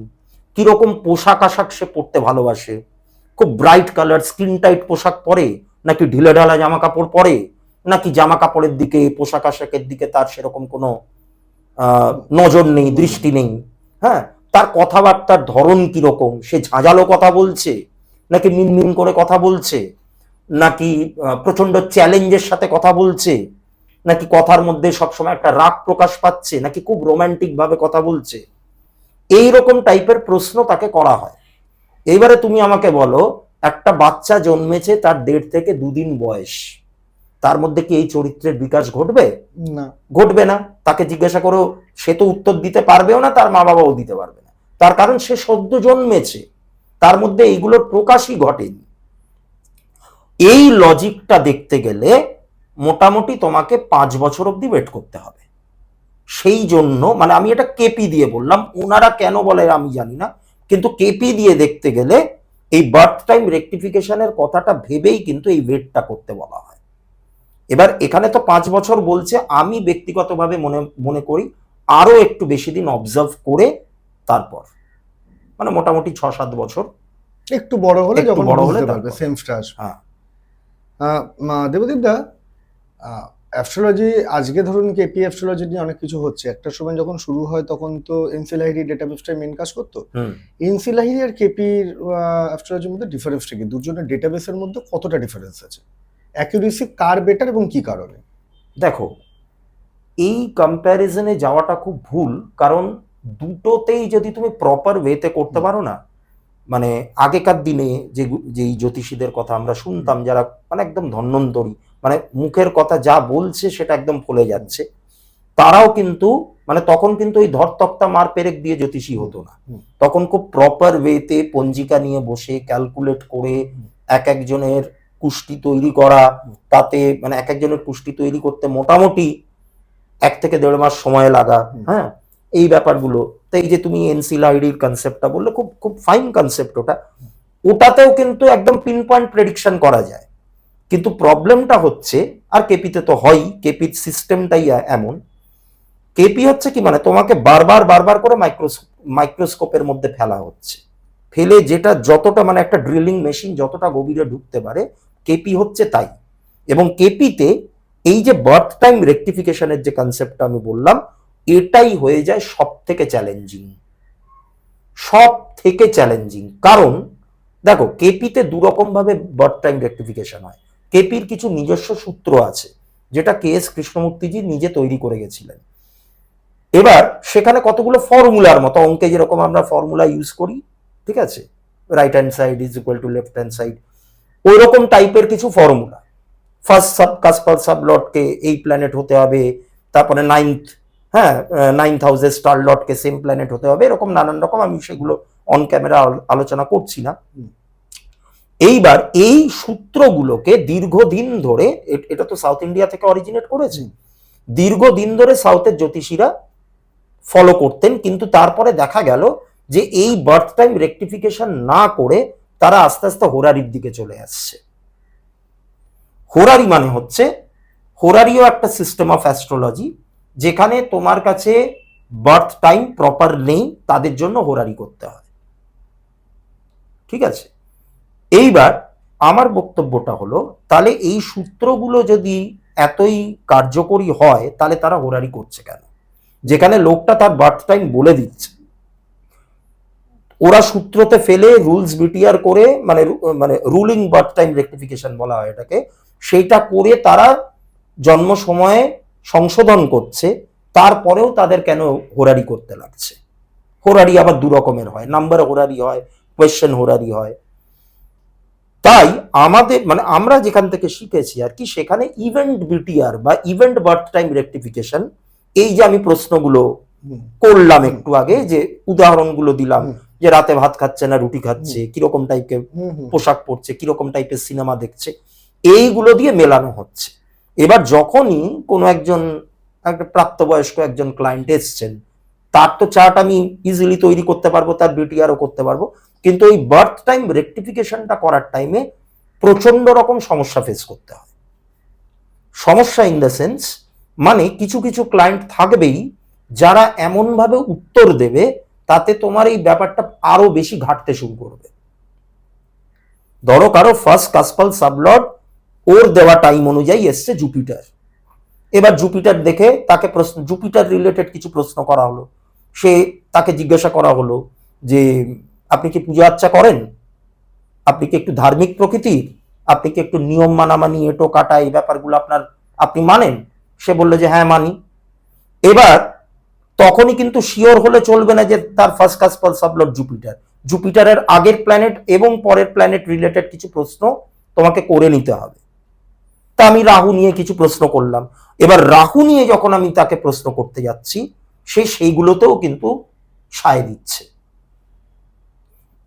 কিরকম পোশাক আশাক সে পরতে ভালোবাসে, খুব ব্রাইট কালার স্কিন টাইট পোশাক পরে নাকি ঢিলে ঢালা জামা কাপড় পরে, নাকি জামা কাপড়ের দিকে পোশাক আশাকের দিকে তার সেরকম কোনো নজর নেই, দৃষ্টি নেই। হ্যাঁ, তার কথাবার্তার ধরন কিরকম, সে ঝাঁঝালো কথা বলছে নাকি মিনমিন করে কথা বলছে, নাকি প্রচন্ড চ্যালেঞ্জের সাথে কথা বলছে, নাকি কথার মধ্যে সবসময় একটা রাগ প্রকাশ পাচ্ছে, নাকি খুব রোমান্টিক ভাবে কথা বলছে, এই রকম টাইপের প্রশ্ন তাকে করা হয়। এইবারে তুমি আমাকে বলো, একটা বাচ্চা জন্মেছে, তার 1.5 থেকে 2 দিন বয়স, তার মধ্যে কি এই চরিত্রের বিকাশ ঘটবে? না, ঘটবে না। তাকে জিজ্ঞাসা করো, সে তো উত্তর দিতে পারবেও না, তার মা বাবাও দিতে পারবে না। তার কারণ সে সদ্য জন্মেছে, তার মধ্যে এইগুলোর প্রকাশই ঘটেনি। এই লজিকটা দেখতে গেলে মোটামুটি তোমাকে 5 বছর অব্দি ওয়েট করতে হবে। সেই জন্য মানে আমি এটা কেপি দিয়ে বললাম, ওনারা কেন বলে আমি জানি না, কিন্তু কেপি দিয়ে দেখতে গেলে এই বার্থ টাইম রেকটিফিকেশনের কথাটা ভেবেই কিন্তু এই ওয়েটটা করতে বলা হয়। এবার এখানে তো 5 বছর বলছে, আমি ব্যক্তিগতভাবে মনে করি আরো একটু বেশি দিন অবজার্ভ করে তারপর, মানে মোটামুটি 6-7 বছর একটু বড় হলে, একটু যখন বড় হলে বুঝতে পারবে তারপর। সেন্সটা আসবে। হ্যাঁ, দেবদীপ দা, অ্যাস্ট্রোলজি আজকে ধরুন কেপি অ্যাস্ট্রোলজি নিয়ে অনেক কিছু হচ্ছে। একটা সময় যখন শুরু হয় তখন তো এনসিলাহিরি ডেটাবেসটাই মেন কাজ করতো। এনসিলাহিরি আর কেপির অ্যাস্ট্রোলজির মধ্যে ডিফারেন্সটা কি? দুজনের ডেটাবেসের মধ্যে কতটা ডিফারেন্স আছে? অ্যাকুরেসি কার বেটার এবং কি কারণে? দেখো, এই কম্প্যারিজনে যাওয়াটা খুব ভুল, কারণ দুটোতেই যদি তুমি প্রপার ওয়েতে করতে পারো না, মানে আগেকার দিনে যেই জ্যোতিষীদের কথা আমরা শুনতাম, যারা মানে একদম ধন্বন্তরী, মানে মুখের কথা যা বলছে সেটা একদম ফলে যাচ্ছে, তারাও কিন্তু মানে তখন কিন্তু ওই ধরতক্তা মার পেরেক দিয়ে জ্যোতিষী হতো না। তখন খুব প্রপার ওয়েতে পঞ্জিকা নিয়ে বসে ক্যালকুলেট করে এক একজনের কুষ্টি তৈরি করা, তাতে মানে এক একজনের কুষ্টি তৈরি করতে মোটামুটি 1 থেকে 1.5 মাস সময় লাগা। হ্যাঁ, এই ব্যাপারগুলো। তো এই যে তুমি এনসিলাইডির কনসেপ্টটা বললে, খুব খুব ফাইন কনসেপ্ট ওটা, ওটাতেও কিন্তু একদম পিন পয়েন্ট প্রেডিকশন করা যায়। কিন্তু প্রবলেমটা হচ্ছে, আর কেপিতে তো হয়ই, কেপির সিস্টেমটাই এমন, কেপি হচ্ছে কি মানে তোমাকে বারবার বারবার করে মাইক্রোস্কোপের মধ্যে ফেলা হচ্ছে, ফেলে যেটা যতটা মানে একটা ড্রিলিং মেশিন যতটা গভীরে ঢুকতে পারে, কেপি হচ্ছে তাই। এবং কেপিতে এই যে বার্থ টাইম রেকটিফিকেশনের যে কনসেপ্টটা আমি বললাম, এটাই হয়ে যায় সব থেকে চ্যালেঞ্জিং, সব থেকে চ্যালেঞ্জিং। কারণ দেখো, কেপিতে 2 রকম ভাবে বার্থ টাইম রেকটিফিকেশন হয়। কেপির কিছু নিজস্ব সূত্র আছে, যেটা KS কৃষ্ণমূর্তিজি নিজে তৈরি করে গেছিলেন। এবার সেখানে কতগুলো ফর্মুলার মতো, অঙ্কে যেরকম আমরা ফর্মুলা ইউজ করি, ঠিক আছে, right hand side is equal to left hand side, ওই রকম টাইপের কিছু ফর্মুলা। ফার্স্ট সাব কাসপার সাবলটকে এই প্ল্যানেট হতে হবে, তারপরে 9th, হ্যাঁ, 9th হাউসের স্টার লটকে সেম প্ল্যানেট হতে হবে, এরকম নানান রকম, আমি সেগুলো অন ক্যামেরা আলোচনা করছি না। এইবার এই সূত্রগুলোকে দীর্ঘদিন ধরে, এটা তো সাউথ ইন্ডিয়া থেকে অরিজিনেট করেছে, দীর্ঘদিন ধরে সাউথের জ্যোতিষীরা ফলো করতেন। কিন্তু তারপরে দেখা গেল যে এই বার্থ টাইম রেকটিফিকেশন না করে তারা আস্তে আস্তে হোরারির দিকে চলে আসছে। হোরারি মানে হচ্ছে, হোরারিও একটা সিস্টেম অফ অ্যাস্ট্রোলজি, যেখানে তোমার কাছে বার্থ টাইম প্রপার নেই, তাদের জন্য হোরারি করতে হয়। ঠিক আছে, এইবার আমার বক্তব্যটা হলো, তাহলে এই সূত্রগুলো যদি এতই কার্যকরী হয়, তাহলে তারা হোরারি করছে কেন? যেখানে লোকটা তার বার্থ টাইম বলে দিচ্ছে, ওরা সূত্রতে ফেলে রুলস বিটিআর করে, মানে মানে রুলিং বার্থ টাইম রেকটিফিকেশন বলা হয় এটাকে, সেইটা করে তারা জন্ম সময়ে সংশোধন করছে, তারপরেও তাদের কেন হোরারি করতে লাগছে? হোরারি আবার 2 রকমের হয়, নাম্বার হোরারি হয়, কোয়েশ্চেন হোরারি হয়। তাই আমাদের মানে আমরা যেখান থেকে শিখেছি আর কি, সেখানে ইভেন্ট বিটিআর বা ইভেন্ট বার্থ টাইম রেকটিফিকেশন, এই যে আমি প্রশ্নগুলো করলাম একটু আগে, যে উদাহরণগুলো দিলাম, যে রাতে ভাত খাচ্ছে না রুটি খাচ্ছে, কিরকম টাইপের পোশাক পরছে, কিরকম টাইপের সিনেমা দেখছে, এইগুলো দিয়ে মেলানো হচ্ছে। এবার যখনই কোনো একজন একটা প্রাপ্তবয়স্ক একজন ক্লায়েন্ট এসছেন, তার তো চার্ট আমি ইজিলি তৈরি করতে পারবো, তার বিটিআরও করতে পারবো, কিন্তু ওই বার্থ টাইম রেকটিফিকেশনটা করার টাইমে প্রচন্ড রকম সমস্যা ফেস করতে হয়। সমস্যা ইন দ্য সেন্স, মানে কিছু কিছু ক্লায়েন্ট থাকবেই যারা এমনভাবে উত্তর দেবে তাতে তোমার এই ব্যাপারটা আরো বেশি ঘাটতে শুরু করবে। ধরো কারো ফার্স্ট কাসপাল সাবলর্ড ওর দেওয়া টাইম অনুযায়ী এসছে জুপিটার, এবার জুপিটার দেখে তাকে প্রশ্ন, জুপিটার রিলেটেড কিছু প্রশ্ন করা হলো, সে তাকে জিজ্ঞাসা করা হলো যে আপনি কি পূজা আর্চা করেন, আপনি কি একটু ধার্মিক প্রকৃতির, আপনি কি একটু নিয়ম মানামানি এটো কাটা এই ব্যাপারগুলো আপনি মানেন? সে বললো যে হ্যাঁ মানি। এবার তখনই কিন্তু শিওর হলে চলবে না যে তার ফার্স্ট কাসপাল সাবলর্ড জুপিটার, জুপিটারের আগের প্ল্যানেট এবং পরের প্ল্যানেট রিলেটেড কিছু প্রশ্ন তোমাকে করে নিতে হবে। তা আমি রাহু নিয়ে কিছু প্রশ্ন করলাম, এবার রাহু নিয়ে যখন আমি তাকে প্রশ্ন করতে যাচ্ছি সে সেইগুলোতেও কিন্তু সায় দিচ্ছে।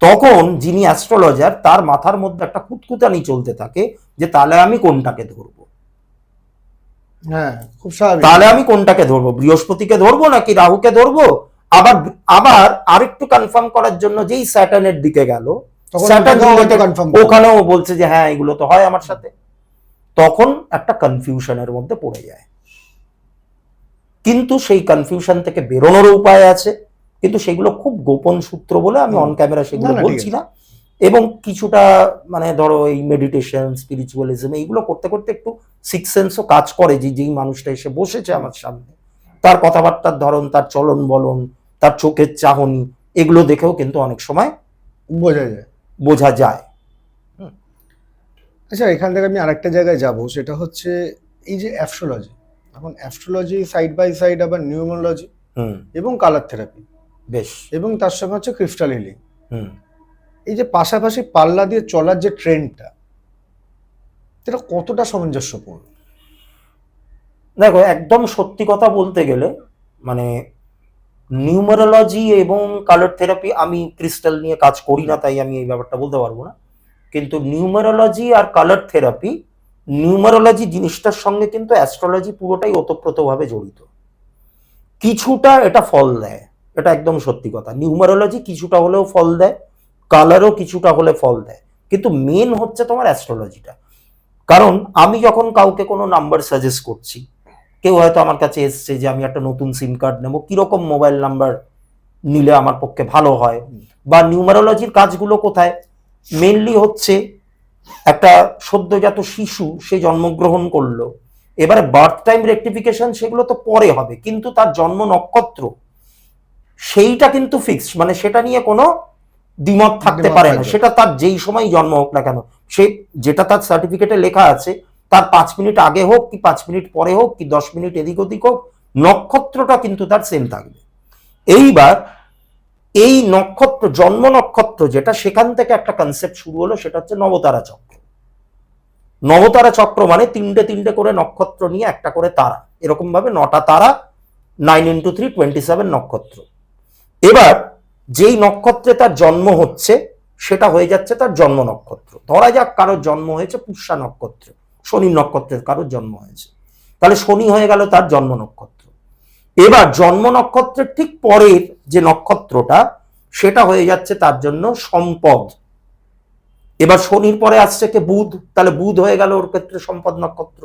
তখন যিনি অ্যাস্ট্রোলজার তার মাথার মধ্যে একটা কুতকুতানি চলতে থাকে যে তাহলে আমি কোনটাকে ধরবো, হ্যাঁ খুব স্বাভাবিক। তাহলে আমি কোনটাকে ধরবো, বৃহস্পতিকে ধরবো নাকি রাহুকে ধরবো? আবার আবার আরেকটু কনফার্ম করার জন্য যেই স্যাটার্নের দিকে গেল, ওখানেও বলছে যে হ্যাঁ এগুলো তো হয় আমার সাথে। তখন একটা কনফিউশনের মধ্যে পড়ে যায়, কিন্তু সেই কনফিউশন থেকে বেরোনোর উপায় আছে, কিন্তু সেগুলো খুব গোপন সূত্র বলে আমি অন ক্যামেরা সেগুলো বলছি না। এবং কিছুটা মানে ধরো এই মেডিটেশন, স্পিরিচুয়ালিজম এইগুলো করতে করতে একটু সিক্স সেন্সও কাজ করে, যে যেই মানুষটা এসে বসেছে আমার সামনে তার কথাবার্তার ধরন, তার চলন বলন, তার চোখের চাহনি, এগুলো দেখেও কিন্তু অনেক সময় বোঝা যায়। আচ্ছা, এখান থেকে আমি আরেকটা জায়গায় যাব, সেটা হচ্ছে এই যে অ্যাস্ট্রোলজি, এখন অ্যাস্ট্রোলজি সাইড বাই সাইড আবার নিউমোলজি এবং কালার থেরাপি, বেশ, এবং তার সঙ্গে হচ্ছে ক্রিস্টাল হিলিং, এই যে পাশাপাশি পাল্লা দিয়ে চলার যে ট্রেন্ডটা, এটা কতটা সামঞ্জস্যপূর্ণ? দেখো একদম সত্যি কথা বলতে গেলে মানে নিউমারোলজি এবং কালার থেরাপি, আমি ক্রিস্টাল নিয়ে কাজ করি না তাই আমি এই ব্যাপারটা বলতে পারবো না, কিন্তু নিউমারোলজি আর কালার থেরাপি, নিউমারোলজি জিনিসটার সঙ্গে কিন্তু অ্যাস্ট্রোলজি পুরোটাই ওতপ্রোতভাবে জড়িত। কিছুটা এটা ফল দেয়, এটা একদম সত্যি কথা, নিউমারোলজি কিছুটা হলেও ফল দেয়, কালারও কিছুটা হলে ফল দেয়, কিন্তু মেন হচ্ছে তোমার অ্যাস্ট্রোলজিটা। কারণ আমি যখন কাউকে কোনো নাম্বার সাজেস্ট করছি, কেউ হয়তো আমার কাছে এসছে যে আমি একটা নতুন সিম কার্ড নেবো, কিরকম মোবাইল নাম্বার নিলে আমার পক্ষে ভালো হয়, বা নিউমারোলজির কাজগুলো কোথায় মেনলি হচ্ছে একটা সদ্যজাত শিশু সে জন্মগ্রহণ করলো, এবারে বার্থ টাইম রেকটিফিকেশন সেগুলো তো পরে হবে, কিন্তু তার জন্ম নক্ষত্র সেইটা কিন্তু ফিক্সড, মানে সেটা নিয়ে কোনো দ্বিমত থাকতে পারে না, সেটা তার যেই সময় জন্ম হোক না কেন, সে যেটা তার সার্টিফিকেটে লেখা আছে তার 5 মিনিট আগে হোক কি 5 মিনিট পরে হোক কি 10 মিনিট এদিক ওদিক হোক, নক্ষত্রটা কিন্তু তার সেম থাকবে। এইবার এই নক্ষত্র, জন্ম নক্ষত্র যেটা, সেখান থেকে একটা কনসেপ্ট শুরু হলো, সেটা হচ্ছে নবতারা চক্র। নবতারা চক্র মানে তিনটে তিনটে করে নক্ষত্র নিয়ে একটা করে তারা, এরকম ভাবে 9টা তারা, 9 × 3 27 নক্ষত্র। এবার যেই নক্ষত্রে তার জন্ম হচ্ছে সেটা হয়ে যাচ্ছে তার জন্ম নক্ষত্র। ধরা যাক কারোর জন্ম হয়েছে পুষ্যা নক্ষত্রে, শনি নক্ষত্রের কারোর জন্ম হয়েছে, তাহলে শনি হয়ে গেল তার জন্ম নক্ষত্র। এবার জন্ম নক্ষত্রের ঠিক পরের যে নক্ষত্রটা সেটা হয়ে যাচ্ছে তার জন্য সম্পদ। এবার শনির পরে আসছে কে বুধ, তাহলে বুধ হয়ে গেল ওর ক্ষেত্রে সম্পদ নক্ষত্র।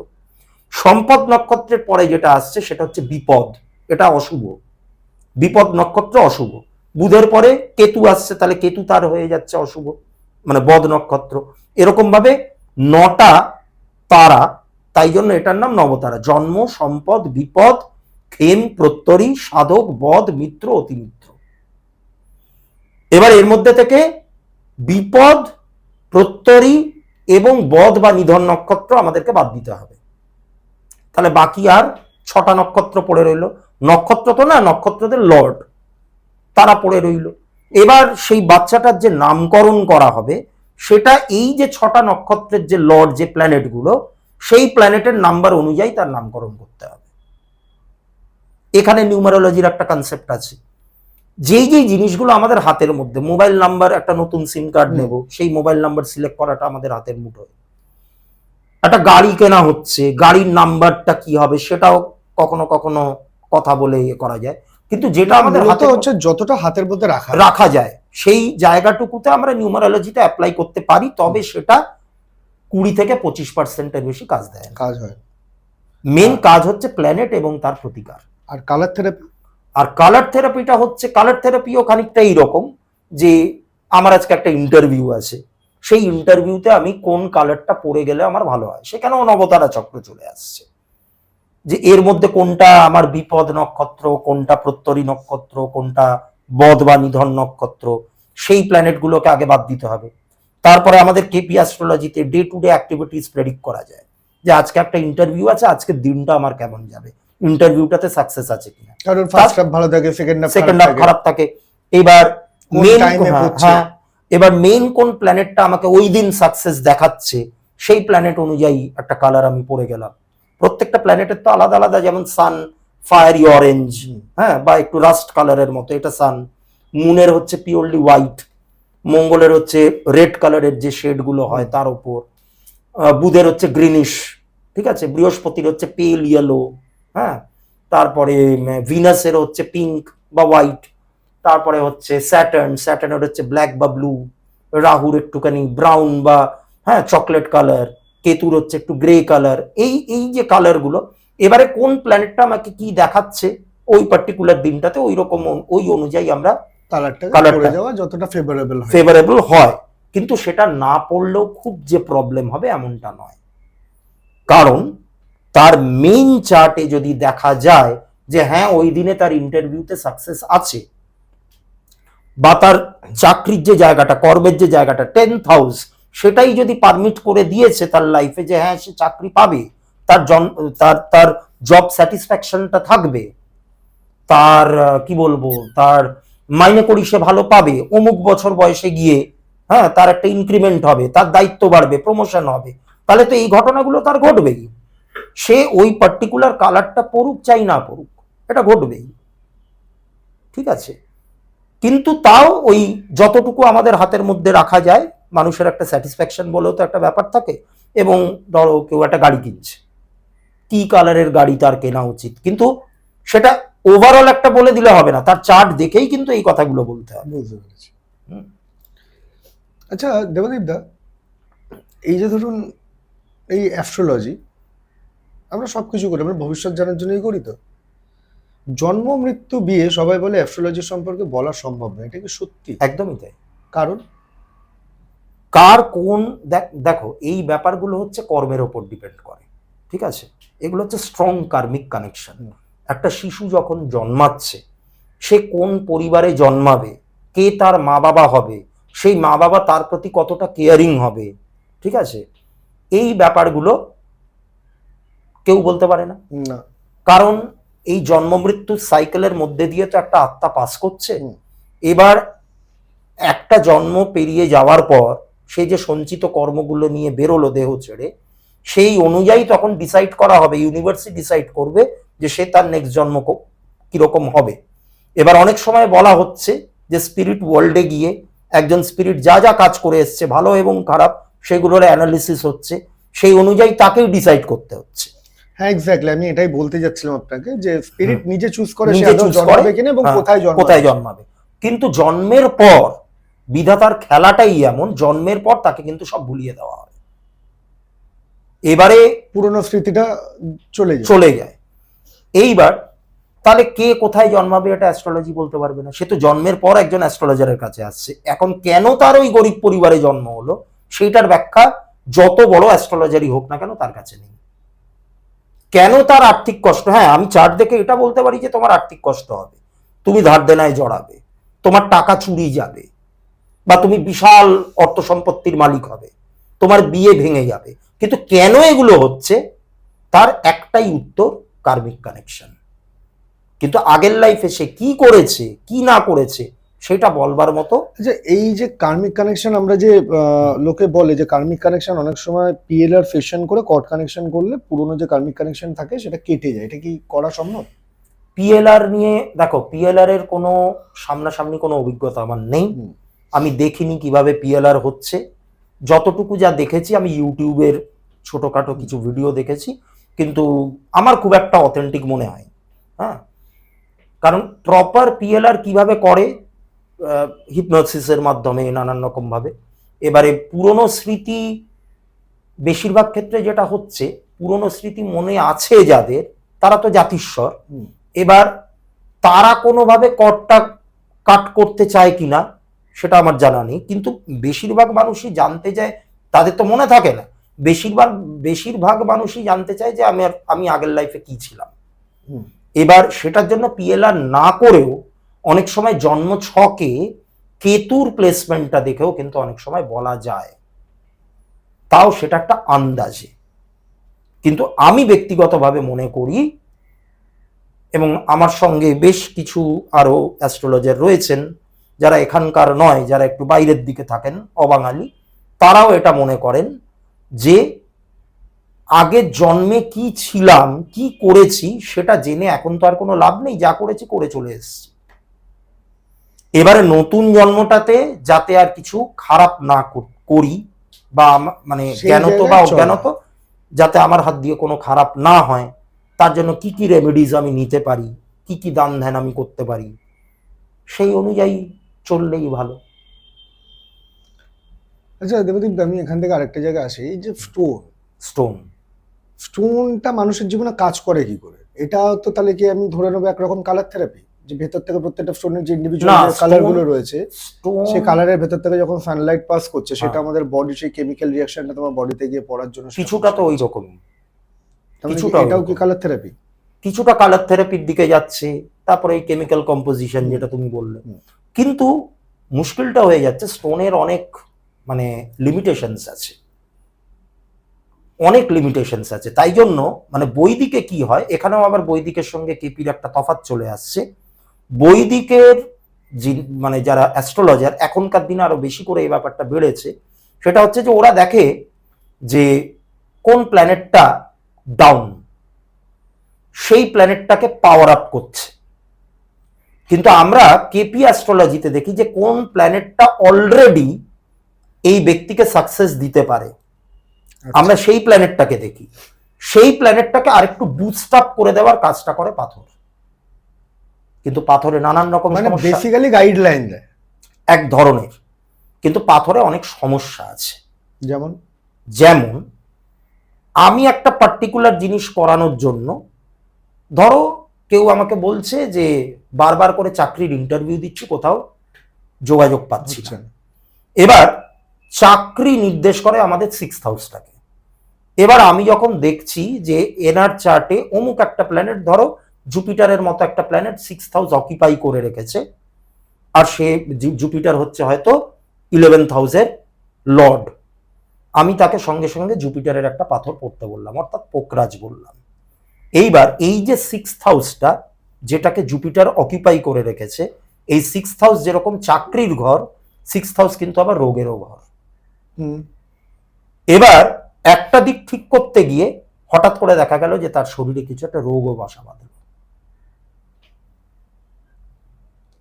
সম্পদ নক্ষত্রের পরে যেটা আসছে সেটা হচ্ছে বিপদ, এটা অশুভ, বিপদ নক্ষত্র অশুভ। বুধের পরে কেতু আসছে, তাহলে কেতু তার হয়ে যাচ্ছে অশুভ, মানে বদ নক্ষত্র। এরকম ভাবে 9টা তারা, তাই জন্য এটার নাম নবতারা, জন্ম, সম্পদ, বিপদ, ক্ষেম, প্রত্যরী, সাধক, বদ, মিত্র, অতিমিত্র। এবার এর মধ্যে থেকে বিপদ, প্রত্যরী এবং বদ বা নিধন নক্ষত্র আমাদেরকে বাদ দিতে হবে, তাহলে বাকি আর 6টা নক্ষত্র পড়ে রইল। নক্ষত্র তো না, নক্ষত্রদের লর্ড তারা পড়ে রইল। এবার সেই বাচ্চাটার যে নামকরণ করা হবে সেটা এই যে 6টা নক্ষত্রের যে লর্ড, যে প্ল্যানেটগুলো, সেই প্ল্যানেটের নাম্বার অনুযায়ী তার নামকরণ করতে হবে। এখানে নিউমারোলজির একটা কনসেপ্ট আছে, যেই যেই জিনিসগুলো আমাদের হাতের মধ্যে, মোবাইল নাম্বার, একটা নতুন সিম কার্ড নেব, সেই মোবাইল নাম্বার সিলেক্ট করাটা আমাদের হাতের মুঠোয়। একটা গাড়ি কেনা হচ্ছে, গাড়ির নাম্বারটা কি হবে সেটাও কখনো কখনো কথা বলে করা যায়, কিন্তু যেটা আমাদের হাতে হচ্ছে যতটা হাতের মধ্যে রাখা যায় সেই জায়গাটুকুতে আমরা নিউমারোলজিতে অ্যাপ্লাই করতে পারি, তবে সেটা 20 থেকে 25%-এর বেশি কাজ দেয়, কাজ হয়। মেন কাজ হচ্ছে প্ল্যানেট এবং তার প্রতিকার। আর কালার থেরাপি, আর কালার থেরাপিটা হচ্ছে, কালার থেরাপিও খানিকটা এইরকম যে আমার আজকে একটা ইন্টারভিউ আছে, সেই ইন্টারভিউতে আমি কোন কালারটা পরে গেলে আমার ভালো হয়, সেখানেও নবতারা চক্র চলে আসছে যে এর মধ্যে কোনটা আমার বিপদ নক্ষত্র, কোনটা প্রত্যরী নক্ষত্র, কোনটা বদ বা নিধন নক্ষত্র, সেই প্ল্যানেটগুলোকে আগে বাদ দিতে হবে। তারপরে আমাদের কেপি অ্যাস্ট্রোলজিতে day to day activities predict করা যায় যে আজকে একটা ইন্টারভিউ আছে, আজকের দিনটা আমার কেমন যাবে, ইন্টারভিউটাতে সাকসেস আছে কিনা। কারণ ফার্স্ট হাফ ভালো থাকে, সেকেন্ড হাফ খারাপ থাকে। এবার কোন মেন time এ হচ্ছে। এবার মেন কোন প্ল্যানেটটা আমাকে ওই দিন সাকসেস দেখাচ্ছে, সেই প্ল্যানেট অনুযায়ী একটা কালার আমি পরে গেলাম। প্রত্যেকটা প্ল্যানেটের তো আলাদা আলাদা, যেমন সান ফায়ারি অরেঞ্জ, হ্যাঁ, বা একটু রাস্ট কালারের মতো, এটা সান। মুনের হচ্ছে পিওরলি হোয়াইট, মঙ্গলের হচ্ছে রেড কালারের যে শেড গুলো হয় তার উপর, বুধের হচ্ছে গ্রিনিশ, ঠিক আছে, বৃহস্পতির হচ্ছে পেল ইয়েলো, হ্যাঁ, তারপরে ভিনাসের হচ্ছে পিঙ্ক বা হোয়াইট, তারপরে হচ্ছে স্যাটার্নের হচ্ছে ব্ল্যাক বা ব্লু, রাহুর একটুখানি ব্রাউন বা হ্যাঁ চকলেট কালার, কেতুর হচ্ছে একটু গ্রে কালার। এই এই যে কালারগুলো, এবারে কোন প্ল্যানেটটা আমাকে কি দেখাচ্ছে ওই পার্টিকুলার দিনটাতে, ওই রকম ওই অনুযায়ী আমরা কালারটা পরে যাওয়া যতটা ফেভারেবল হয়। কিন্তু সেটা না পড়লেও খুব যে প্রবলেম হবে এমনটা নয়, কারণ তার মেইন চার্টে যদি দেখা যায় যে হ্যাঁ ওই দিনে তার ইন্টারভিউতে সাকসেস আছে, বা তার চাকরির যে জায়গাটা, কর্মের যে জায়গাটা 10th হাউস, সেটাই যদি পারমিট করে দিয়েছে তার লাইফে যে হ্যাঁ সে চাকরি পাবে, তার তার জব স্যাটিসফ্যাকশনটা থাকবে, তার কি বলবো, তার মাইনে করি সে ভালো পাবে, অমুক বছর বয়সে গিয়ে হ্যাঁ তার একটা ইনক্রিমেন্ট হবে, তার দায়িত্ব বাড়বে, প্রমোশন হবে, তাহলে তো এই ঘটনাগুলো তার ঘটবেই। সে ওই পার্টিকুলার কালারটা পড়ুক চাই না পড়ুক, এটা ঘটবেই, ঠিক আছে। কিন্তু তাও ওই যতটুকু আমাদের হাতের মধ্যে রাখা যায়, মানুষের একটা স্যাটিসফ্যাকশন বলেও তো একটা ব্যাপার থাকে। এবং ধরো কেউ একটা গাড়ি কিনছে, কি কালারের গাড়ি তার কেনা উচিত, কিন্তু সেটা ওভারঅল একটা বলে দিলে হবে না, তার চার্ট দেখেই কিন্তু এই কথাগুলো বলতে হবে। বুঝতে পেরেছি। আচ্ছা দেবদীপ দা, এই যে ধরুন এই অ্যাস্ট্রোলজি আমরা সবকিছু করি, আমরা ভবিষ্যৎ জানার জন্যই করি, তো জন্ম মৃত্যু বিয়ে সবাই বলে অ্যাস্ট্রোলজি সম্পর্কে বলা সম্ভব নয়, এটা কি সত্যি? একদমই তাই। কারণ কার কোন দেখো এই ব্যাপারগুলো হচ্ছে কর্মের ওপর ডিপেন্ড করে, ঠিক আছে। এগুলো হচ্ছে স্ট্রং কার্মিক কানেকশন। একটা শিশু যখন জন্মাচ্ছে, সে কোন পরিবারে জন্মাবে, কে তার মা বাবা হবে, সেই মা বাবা তার প্রতি কতটা কেয়ারিং হবে, ঠিক আছে, এই ব্যাপারগুলো কেউ বলতে পারে না। কারণ এই জন্ম মৃত্যুর সাইকেলের মধ্যে দিয়ে তো একটা আত্মা পাস করছে। এবার একটা জন্ম পেরিয়ে যাওয়ার পর সে যে সঞ্চিত কর্মগুলো নিয়ে বেরোলো দেহ ছেড়ে, সেই অনুযায়ী তখন ডিসাইড করা হবে, ইউনিভার্সিটি ডিসাইড করবে যে সে তার নেক্সট জন্ম কিরকম হবে। এবার অনেক সময় বলা হচ্ছে যে স্পিরিট ওয়ার্ল্ডে গিয়ে একজন স্পিরিট যা যা কাজ করে এসছে ভালো এবং খারাপ, সেগুলোর অ্যানালিসিস হচ্ছে, সেই অনুযায়ী তাকেই ডিসাইড করতে হচ্ছে। হ্যাঁ এক্স্যাক্টলি, আমি এটাই বলতে যাচ্ছিলাম আপনাকে যে স্পিরিট নিজে চুজ করে নিজে সে চুজ জন্মাবে কিনা এবং কোথায় জন্মাবে। কিন্তু জন্মের পর বিধাতার খেলাটাই এমন, জন্মের পর তাকে কিন্তু সব ভুলিয়ে দেওয়া হয়, এবারে পুরনো স্মৃতিটা চলে যায়। এইবার তাহলে কে কোথায় জন্মাবে এটা অ্যাস্ট্রোলজি বলতে পারবে না, সে তো জন্মের পর একজন অ্যাস্ট্রোলজারের কাছে আসছে। এখন কেন তার ওই গরিব পরিবারে জন্ম হলো, সেইটার ব্যাখ্যা যত বড় অ্যাস্ট্রোলজারই হোক না কেন তার কাছে নেই। কেন তার আর্থিক কষ্ট, হ্যাঁ আমি চার্ট দেখে এটা বলতে পারি যে তোমার আর্থিক কষ্ট হবে, তুমি ধার দেনায় জড়াবে, তোমার টাকা চুরি যাবে, বা তুমি বিশাল অর্থ সম্পত্তির মালিক হবে, তোমার বিয়ে ভেঙে যাবে। কিন্তু কেন এগুলো হচ্ছে তার একটাই উত্তর, কার্মিক কানেকশন। কিন্তু আগের লাইফে সে কি করেছে কি না করেছে সেটা বলবার মতো। আচ্ছা এই যে কার্মিক কানেকশন, আমরা যে লোকে বলে যে কার্মিক কানেকশন অনেক সময় পিএলআর ফিউশন করে কর্ড কানেকশন করলে পুরনো যে কার্মিক কানেকশন থাকে সেটা কেটে যায়, এটা কি করা সম্ভব? পিএলআর নিয়ে দেখো, পিএলআর এর কোনো সামনাসামনি কোনো অভিজ্ঞতা আমার নেই, আমি দেখিনি কিভাবে পিএলআর হচ্ছে। যতটুকু যা দেখেছি আমি ইউটিউবের ছোটখাটো কিছু ভিডিও দেখেছি, কিন্তু আমার খুব একটা অথেন্টিক মনে হয়। হ্যাঁ, কারণ প্রপার পিএলআর কিভাবে করে, হিপনোসিসের মাধ্যমে নানান রকম ভাবে। এবারে পুরনো স্মৃতি, বেশিরভাগ ক্ষেত্রে যেটা হচ্ছে পুরনো স্মৃতি মনে আছে যাদের, তারা তো জাতিস্বর। এবার তারা কোনোভাবে কর্ডটা কাট করতে চায় কিনা সেটা আমার জানা নেই, কিন্তু বেশিরভাগ মানুষই জানতে চায়, তাদের তো মনে থাকে না, বেশিরভাগ মানুষই জানতে চায় যে আমি আগের লাইফে কি ছিলাম। এবার সেটার জন্য পিএলআর না করেও অনেক সময় জন্ম ছকে কেতুর প্লেসমেন্টটা দেখেও কিন্তু অনেক সময় বলা যায়, তাও সেটা একটা আন্দাজে। কিন্তু আমি ব্যক্তিগতভাবে মনে করি, এবং আমার সঙ্গে বেশ কিছু আরো অ্যাস্ট্রোলজার রয়েছেন যারা এখানকার নয়, যারা একটু বাইরের দিকে থাকেন, অবাঙালি, তারাও এটা মনে করেন যে আগের জন্মে কি ছিলাম, কি করেছি সেটা জেনে এখন তো আর কোনো লাভ নেই, যা করেছি করে চলে এসেছি। এবারে নতুন জন্মটাতে যাতে আর কিছু খারাপ না করি, বা মানে জ্ঞানত বা অজ্ঞানত, যাতে আমার হাত দিয়ে কোনো খারাপ না হয়, তার জন্য কি কি রেমেডিজ আমি নিতে পারি, কি কি দান ধ্যান আমি করতে পারি, সেই অনুযায়ী চললেই ভালো। আচ্ছা দেবদীপ, আমি এখান থেকে আরেকটা জায়গায় আসি, এই যে স্টোনটা মানুষের জীবনে কাজ করে কি করে? এটা তো তাহলে কি আমি ধরে নেবো একরকম কালার থেরাপি, যে ভেতর থেকে প্রত্যেকটা স্টোনের যে ইন্ডিভিজুয়াল কালার গুলো রয়েছে, সেই কালারের ভেতর থেকে যখন সানলাইট পাস করছে সেটা আমাদের বডি, সেই কেমিক্যাল রিঅ্যাকশনটা তোমার বডিতে গিয়ে পড়ার জন্য কিছুটা তো ওই রকমই, কিছুটা এটাও কি কালার থেরাপি? কিছুটা কালার থেরাপির দিকে যাচ্ছে, তারপরে এই কেমিক্যাল কম্পোজিশন যেটা তুমি বললে। কিন্তু মুশকিলটা হয়ে যাচ্ছে, স্টোনের অনেক মানে লিমিটেশনস আছে, অনেক লিমিটেশনস আছে। তাই জন্য মানে বৈদিকে কি হয়, এখানেও আবার বৈদিকের সঙ্গে কেপির একটা তফাৎ চলে আসছে। বৈদিকের মানে যারা অ্যাস্ট্রোলজার, এখনকার দিনে আরো বেশি করে এই ব্যাপারটা বেড়েছে, সেটা হচ্ছে যে ওরা দেখে যে কোন প্ল্যানেটটা ডাউন, সেই প্ল্যানেটটাকে পাওয়ার আপ করছে। কিন্তু আমরা কেপি অ্যাস্ট্রোলজিতে দেখি যে কোন প্ল্যানেটটা অলরেডি এই ব্যক্তিকে সাকসেস দিতে পারে, আমরা সেই প্ল্যানেটটাকে দেখি, সেই প্ল্যানেটটাকে আরেকটু বুস্ট আপ করে দেওয়ার কাজটা করে পাথর। কিন্তু পাথরে নানান রকম বেসিক্যালি গাইডলাইন দেয় এক ধরনের, কিন্তু পাথরে অনেক সমস্যা আছে। যেমন যেমন আমি একটা পার্টিকুলার জিনিস করানোর জন্য, ধরো কেউ আমাকে বলছে যে বারবার করে চাকরির ইন্টারভিউ দিচ্ছি, কোথাও যোগাযোগ পাচ্ছি না। এবার চাকরি নির্দেশ করে আমাদের 6th হাউসটাকে। এবার আমি যখন দেখছি যে এনার চার্টে অমুক একটা প্ল্যানেট, ধরো জুপিটারের মতো একটা প্ল্যানেট 6th হাউস অকিপাই করে রেখেছে, আর সে জুপিটার হচ্ছে হয়তো 11th হাউসের লর্ড, আমি তাকে সঙ্গে সঙ্গে জুপিটারের একটা পাথর পড়তে বললাম, অর্থাৎ পোকরাজ বললাম। এইবার এই যে 6th হাউসটা, যেটাকে জুপিটার অকিপাই করে রেখেছে, এই 6th হাউস যেরকম চাকরির ঘর, 6th হাউস কিন্তু আবার রোগেরও ঘর। এবার একটা দিক ঠিক করতে গিয়ে হঠাৎ করে দেখা গেল যে তার শরীরে কিছু একটা রোগও বাসা বাঁধল।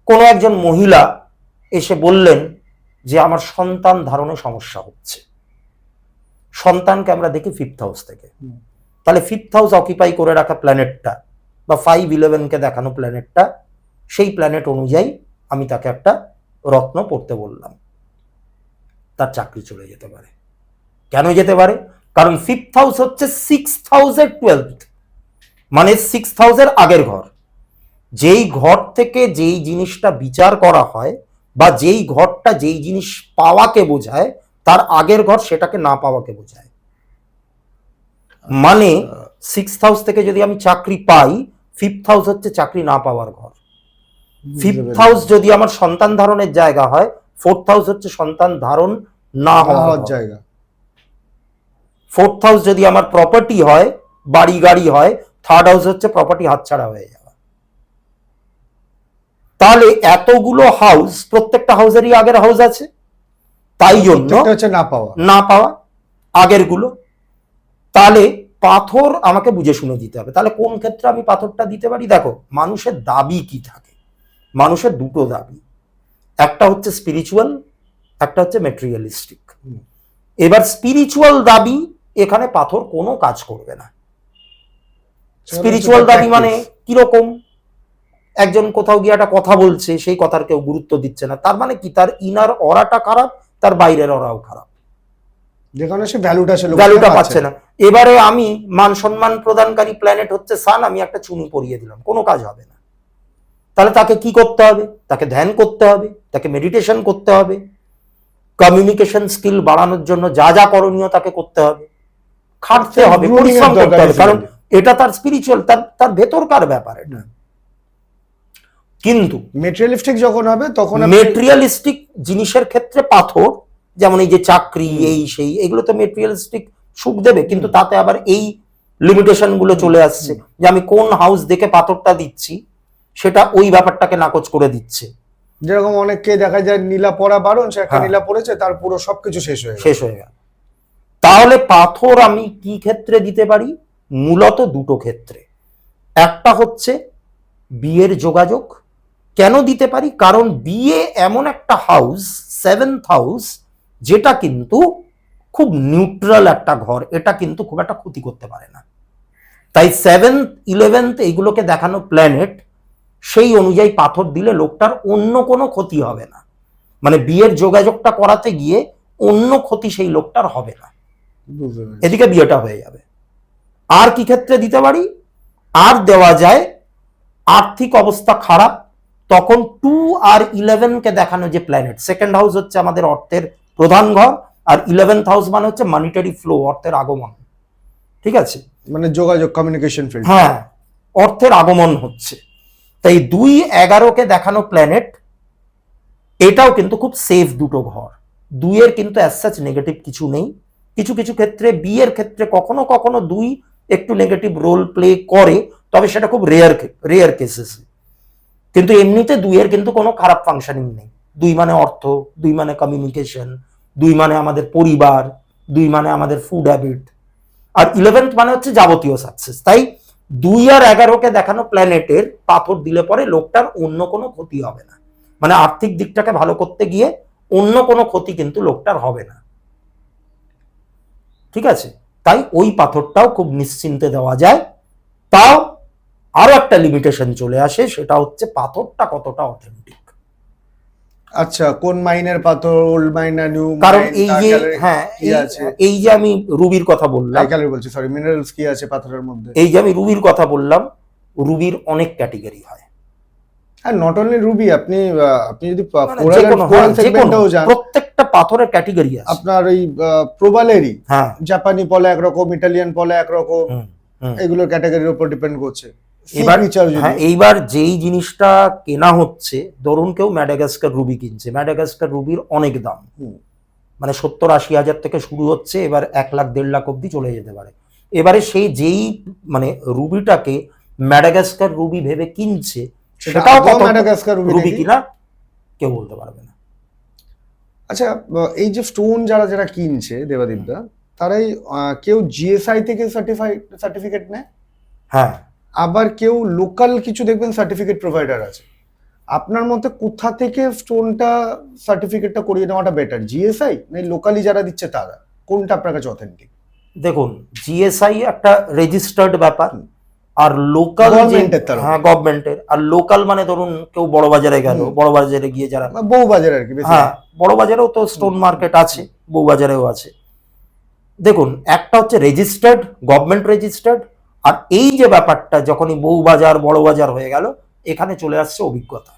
কোনো একজন মহিলা এসে বললেন যে আমার সন্তান ধারণে সমস্যা হচ্ছে। সন্তানকে আমরা দেখি 5th হাউস থেকে, তাহলে 5th হাউস অকিপাই করে রাখা প্ল্যানেটটা বা 5-11কে দেখানো প্ল্যানেটটা, সেই প্ল্যানেট অনুযায়ী আমি তাকে একটা রত্ন পড়তে বললাম, তার চাকরি চলে যেতে পারে। কেন যেতে পারে? কারণ 5th হাউস হচ্ছে 6th হাউসের 12th, মানে 6th হাউসের আগের ঘর। যেই ঘর থেকে যেই জিনিসটা বিচার করা হয়, বা যেই ঘরটা যেই জিনিস পাওয়াকে বোঝায়, তার আগের ঘর সেটাকে না পাওয়াকে বোঝায়। মানে 6th হাউস থেকে যদি আমি চাকরি পাই, 5th হাউস হচ্ছে চাকরি না পাওয়ার ঘর। 5th হাউস যদি আমার সন্তান ধারণের জায়গা হয়, 4th হাউস হচ্ছে সন্তান ধারণ না হওয়ার জায়গা। 4th হাউস যদি আমার প্রপার্টি হয়, বাড়ি গাড়ি হয়, 3rd হাউস হচ্ছে প্রপার্টি হাতছাড়া হয়ে যাওয়া। তাহলে এতগুলো হাউস, প্রত্যেকটা হাউসেরই আগের হাউস আছে, তাই জন্য না পাওয়া আগের গুলো। তাহলে পাথর আমাকে বুঝে শুনে দিতে হবে। তাহলে কোন ক্ষেত্রে আমি পাথরটা দিতে পারি? দেখো, মানুষের দাবি কি থাকে। মানুষের দুটো দাবি, একটা হচ্ছে স্পিরিচুয়াল, একটা হচ্ছে ম্যাটেরিয়ালিস্টিক। এবার স্পিরিচুয়াল দাবি, এখানে পাথর কোনো কাজ করবে না। স্পিরিচুয়াল দাবি মানে কিরকম? একজন কোথাও গিয়ে একটা কথা বলছে, সেই কথার কেউ গুরুত্ব দিচ্ছে না, তার মানে কি? তার ইনার অরাটা খারাপ, তার বাইরের অরাও খারাপ, যেখানে সে ভ্যালুটা পাচ্ছে না। এবারে আমি মান সম্মান প্রদানকারী প্ল্যানেট হচ্ছে সান, আমি একটা চুনি পরিয়ে দিলাম, কোনো কাজ হবে না। তাহলে তাকে কি করতে হবে? তাকে ধ্যান করতে হবে, তাকে মেডিটেশন করতে হবে, কমিউনিকেশন স্কিল বাড়ানোর জন্য যা যা করণীয় তাকে করতে হবে, খাটতে হবে, পরিশ্রম করতে হবে, কারণ এটা তার স্পিরিচুয়াল, তার ভেতরকার ব্যাপার এটা। কিন্তু মেটেরিয়ালিস্টিক যখন হবে তখন মেটেরিয়ালিস্টিক জিনিসের ক্ষেত্রে পাথর, যেমন এই যে চাকরি, এই সেই, এগুলো তো মেটেরিয়ালিস্টিক সুখ দেবে, কিন্তু তাতে আবার এই লিমিটেশন গুলো চলে আসছে যে আমি কোন হাউস দেখে পাথরটা দিচ্ছি সেটা ওই ব্যাপারটাকে নাকচ করে দিচ্ছে। যেরকম অনেককে দেখা যায় নীলা পড়া বারণ, সে একটা নীলা পড়েছে, তার পুরো সবকিছু শেষ হয়ে গেল। তাহলে পাথর আমি কি ক্ষেত্রে দিতে পারি? মূলত দুটো ক্ষেত্রে। একটা হচ্ছে বিয়ের যোগাযোগ। কেন দিতে পারি? কারণ বিয়ে এমন একটা হাউস, 7th হাউস, যেটা কিন্তু খুব নিউট্রাল একটা ঘর, এটা কিন্তু খুব একটা ক্ষতি করতে পারে না। তাই 7th 11th এইগুলোকে দেখানো প্ল্যানেট, সেই অনুযায়ী পাথর দিলে লোকটার অন্য কোনো ক্ষতি হবে না, মানে বিয়ের যোগাযোগটা করাতে গিয়ে অন্য ক্ষতি সেই লোকটার হবে না, এদিকে বিয়েটা হয়ে যাবে। আর কি ক্ষেত্রে দিতে পারি? আর দেওয়া যায় আর্থিক অবস্থা খারাপ, তখন 2 আর 11 কে দেখানো যে প্ল্যানেট, সেকেন্ড হাউস হচ্ছে আমাদের অর্থের প্রধান ঘর, আর 11th হাউস মানে হচ্ছে মানিটারি ফ্লো, অর্থের আগমন, ঠিক আছে, মানে যোগাযোগ, কমিউনিকেশন ফিল্ড, হ্যাঁ, অর্থের আগমন হচ্ছে। তাই 2-11 কে দেখানো প্ল্যানেট, এটাও কিন্তু খুব সেফ দুটো ঘর। 2 এর কিন্তু অ্যাজ সাচ নেগেটিভ কিছু নেই। কিছু কিছু ক্ষেত্রে বিয়ের ক্ষেত্রে কখনো কখনো 2 একটু নেগেটিভ রোল প্লে করে, তবে সেটা খুব রেয়ার কেসেস। কিন্তু এমনিতে 2 এর কিন্তু কোনো খারাপ ফাংশনিং নেই। 2 মানে অর্থ, 2 মানে কমিউনিকেশন, 2 মানে আমাদের পরিবার, 2 মানে আমাদের ফুড হ্যাবিট, আর 11th মানে হচ্ছে যাবতীয় সাকসেস। তাই 2 আর 11 কে দেখানো প্ল্যানেটের পাথর দিলে পরে লোকটার অন্য কোনো ক্ষতি হবে না, মানে আর্থিক দিকটাকে ভালো করতে গিয়ে অন্য কোনো ক্ষতি কিন্তু লোকটার হবে না, ঠিক আছে। তাই ওই পাথরটাও খুব নিশ্চিন্তে দেওয়া যায়। তাও আরো একটা লিমিটেশন চলে আসে, সেটা হচ্ছে পাথরটা কতটা অথেন্টিক। আচ্ছা, কোন মাইনের পাথর, ওল্ড মাইন না নিউ মাইন? কারণ এই যে, হ্যাঁ, এই যে আমি রুবির কথা বললাম, বলছি সরি, মিনারেলস কি আছে পাথরের মধ্যে? এই যে আমি রুবির কথা বললাম, রুবির অনেক ক্যাটাগরি হয়। আর নট অনলি রুবি, আপনি যদি কোরাল সেগমেন্টেও যান, প্রত্যেকটা পাথরের ক্যাটাগরি আছে। আপনার ওই প্রবালেরই, হ্যাঁ, জাপানি পলা একরকম, ইটালিয়ান পলা একরকম, এগুলোর ক্যাটাগরির উপর ডিপেন্ড করছে। এইবার যেই জিনিসটা কেনা হচ্ছে, ধরুন কেউ ম্যাডাগাস্কার রুবি কিনছে, ম্যাডাগাস্কার রুবির অনেক দাম, মানে 70-80 হাজার থেকে শুরু হচ্ছে, এবার 1 লাখ 1.5 লাখ অব্দি চলে যেতে পারে। এবারে সেই যেই মানে রুবিটাকে ম্যাডাগাস্কার রুবি ভেবে কিনছে, সেটাও কত ম্যাডাগাস্কার রুবি কিনা কেউ বলতে পারবে না। আচ্ছা, এই যে স্টোন যারা কিনছে দেবাদীপদা, তারাই কেউ জিএসআই থেকে সার্টিফিকেট নেয়, হ্যাঁ, আবার কেউ লোকাল কিছু দেখবেন সার্টিফিকেট প্রোভাইডার আছে। আপনার মতে কোথা থেকে স্টোনটা সার্টিফিকেটটা করিয়ে নেওয়াটা বেটার, জিএসআই না লোকালি যারা দিচ্ছে তারা? কোনটা আপনার কাছে অথেন্টিক? দেখুন, জিএসআই একটা রেজিস্টার্ড ব্যাপার, আর লোকাল হ্যাঁ গভর্নমেন্টের, আর লোকাল মানে ধরুন কেউ বড় বাজারে গেল, বড় বাজারে গিয়ে যারা বউ বাজারে আর কি, হ্যাঁ বড় বাজারেও তো স্টোন মার্কেট আছে, বউ বাজারেও আছে। দেখুন, একটা হচ্ছে রেজিস্টার্ড, গভর্নমেন্ট রেজিস্টার্ড, আর এই যে ব্যাপারটা যখনই বউ বাজার বড় বাজার হয়ে গেল, এখানে চলে আসছে অভিজ্ঞতা।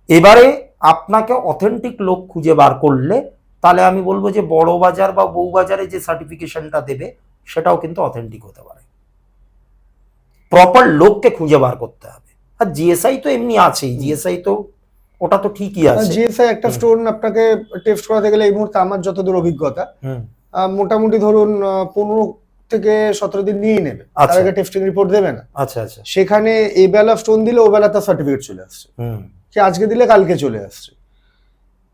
এবারে আপনাকে অথেন্টিক লোক খুঁজে বার করলে, তাহলে আমি বলবো যে বড় বাজার বা বউ বাজারে যে সার্টিফিকেশনটা দেবে সেটাও কিন্তু অথেন্টিক হতে পারে। প্রপার লোককে খুঁজে বার করতে হবে। আর জিএসআই তো এমনি আছেই, জিএসআই তো ওটা তো ঠিকই আছে। জিএসআই একটা স্টোন আপনাকে টেস্ট করাতে গেলে এই মুহূর্তে আমার যতদূর অভিজ্ঞতা, মোটামুটি ধরুন 15 থেকে 17 দিন নিয়ে নেবে, তার আগে টেস্টিং রিপোর্ট দেবে না। আচ্ছা আচ্ছা। সেখানে এই বেলা স্টোন দিলে ও বেলা তার সার্টিফিকেট চলে আসছে, কি আজকে দিলে কালকে চলে আসছে।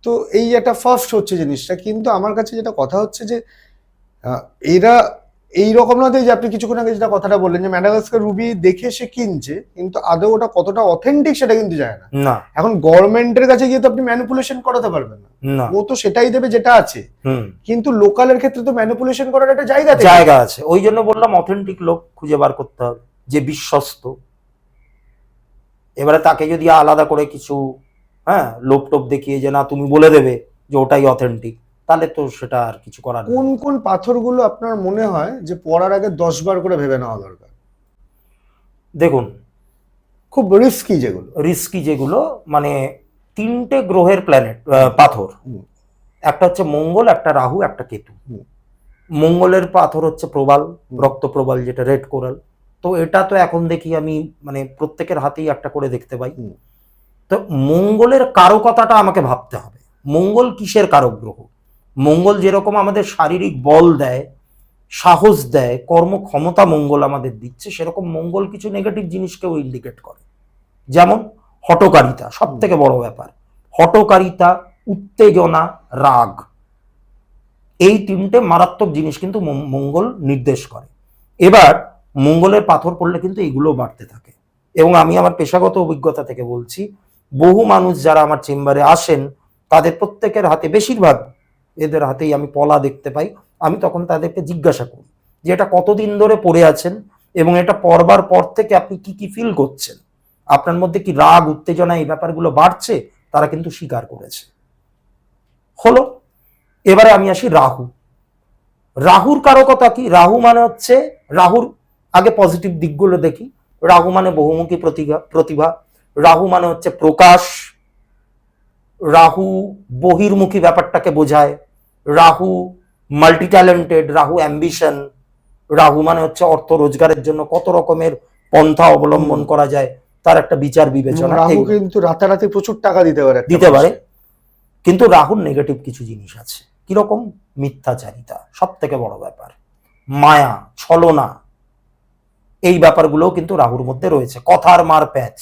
তো এই একটা ফার্স্ট হচ্ছে জিনিসটা। কিন্তু আমার কাছে যেটা কথা হচ্ছে যে এরা এইরকম না যে আপনি কিছুক্ষণ আগে যেটা কথাটা বললেন যে ম্যাডাগাস্কার রুবি দেখে সে কিনছে, কিন্তু আদৌ ওটা কতটা অথেন্টিক সেটা কিন্তু যায় না। এখন গভর্নমেন্টের কাছে গিয়ে তো আপনি ম্যানিপুলেশন করাতে পারবেন না, ও তো সেটাই দেবে যেটা আছে। কিন্তু লোকালের ক্ষেত্রে তো ম্যানিপুলেশন করার একটা জায়গা আছে। ওই জন্য বললাম অথেন্টিক লোক খুঁজে বার করতে হবে, যে বিশ্বস্ত। এবারে তাকে যদি আলাদা করে কিছু লোক টোপ দেখিয়ে যে না তুমি বলে দেবে যে ওটাই অথেন্টিক, তাহলে তো সেটা আর কিছু করার। কোন কোন পাথরগুলো আপনার মনে হয় যে পড়ার আগে 10 বার করে ভেবে নেওয়া দরকার? দেখুন, খুব রিস্কি যেগুলো। রিস্কি যেগুলো, মানে 3টে গ্রহের প্ল্যানেট পাথর, একটা হচ্ছে মঙ্গল, একটা রাহু, একটা কেতু। মঙ্গলের পাথর হচ্ছে প্রবাল, রক্ত প্রবাল, যেটা রেড কোরাল। তো এটা তো এখন দেখি আমি, মানে প্রত্যেকের হাতেই একটা করে দেখতে পাই। তো মঙ্গলের কারকতাটা আমাকে ভাবতে হবে, মঙ্গল কিসের কারক গ্রহ। মঙ্গল যেরকম আমাদের শারীরিক বল দেয়, সাহস দেয়, কর্মক্ষমতা মঙ্গল আমাদের দিচ্ছে, সেরকম মঙ্গল কিছু নেগেটিভ জিনিসকেও ইন্ডিকেট করে। যেমন হঠকারিতা, সব থেকে বড় ব্যাপার। হঠকারিতা, উত্তেজনা, রাগ, এই 3টে মারাত্মক জিনিস কিন্তু মঙ্গল নির্দেশ করে। এবার মঙ্গলের পাথর পড়লে কিন্তু এগুলো বাড়তে থাকে। এবং আমি আমার পেশাগত অভিজ্ঞতা থেকে বলছি, বহু মানুষ যারা আমার চেম্বারে আসেন তাদের প্রত্যেকের হাতে, বেশিরভাগ এদের হাতেই আমি পলা দেখতে পাই। আমি তখন তাদেরকে জিজ্ঞাসা করি যে এটা কতদিন ধরে পড়ে আছেন এবং এটা পড়বার পর থেকে আপনি কি কি ফিল করছেন, আপনার মধ্যে কি রাগ, উত্তেজনা, এই ব্যাপারগুলো বাড়ছে? তারা কিন্তু স্বীকার করেছে। হলো, এবারে আমি আসি রাহু। রাহুর কারকতা কি? রাহু মানে হচ্ছে, রাহুর আগে পজিটিভ দিকগুলো দেখি। রাহু মানে বহুমুখী প্রতিভা। রাহু মানে হচ্ছে প্রকাশ। রাহু বহির্মুখী ব্যাপারটাকে বোঝায়। Rahu multi talented. Rahu ambition. Rahu মানে হচ্ছে অর্থ রোজগারের জন্য কত রকমের পন্থা অবলম্বন করা যায় তার একটা বিচার বিবেচনা। রাহু কিন্তু রাতারাতি প্রচুর টাকা দিতে পারে। কিন্তু রাহুর নেগেটিভ কিছু জিনিস আছে। কিরকম? মিথ্যাচারিতা, সব থেকে বড় ব্যাপার। মায়া, ছলনা, এই ব্যাপারগুলোও কিন্তু রাহুর মধ্যে রয়েছে। কথার মার প্যাচ,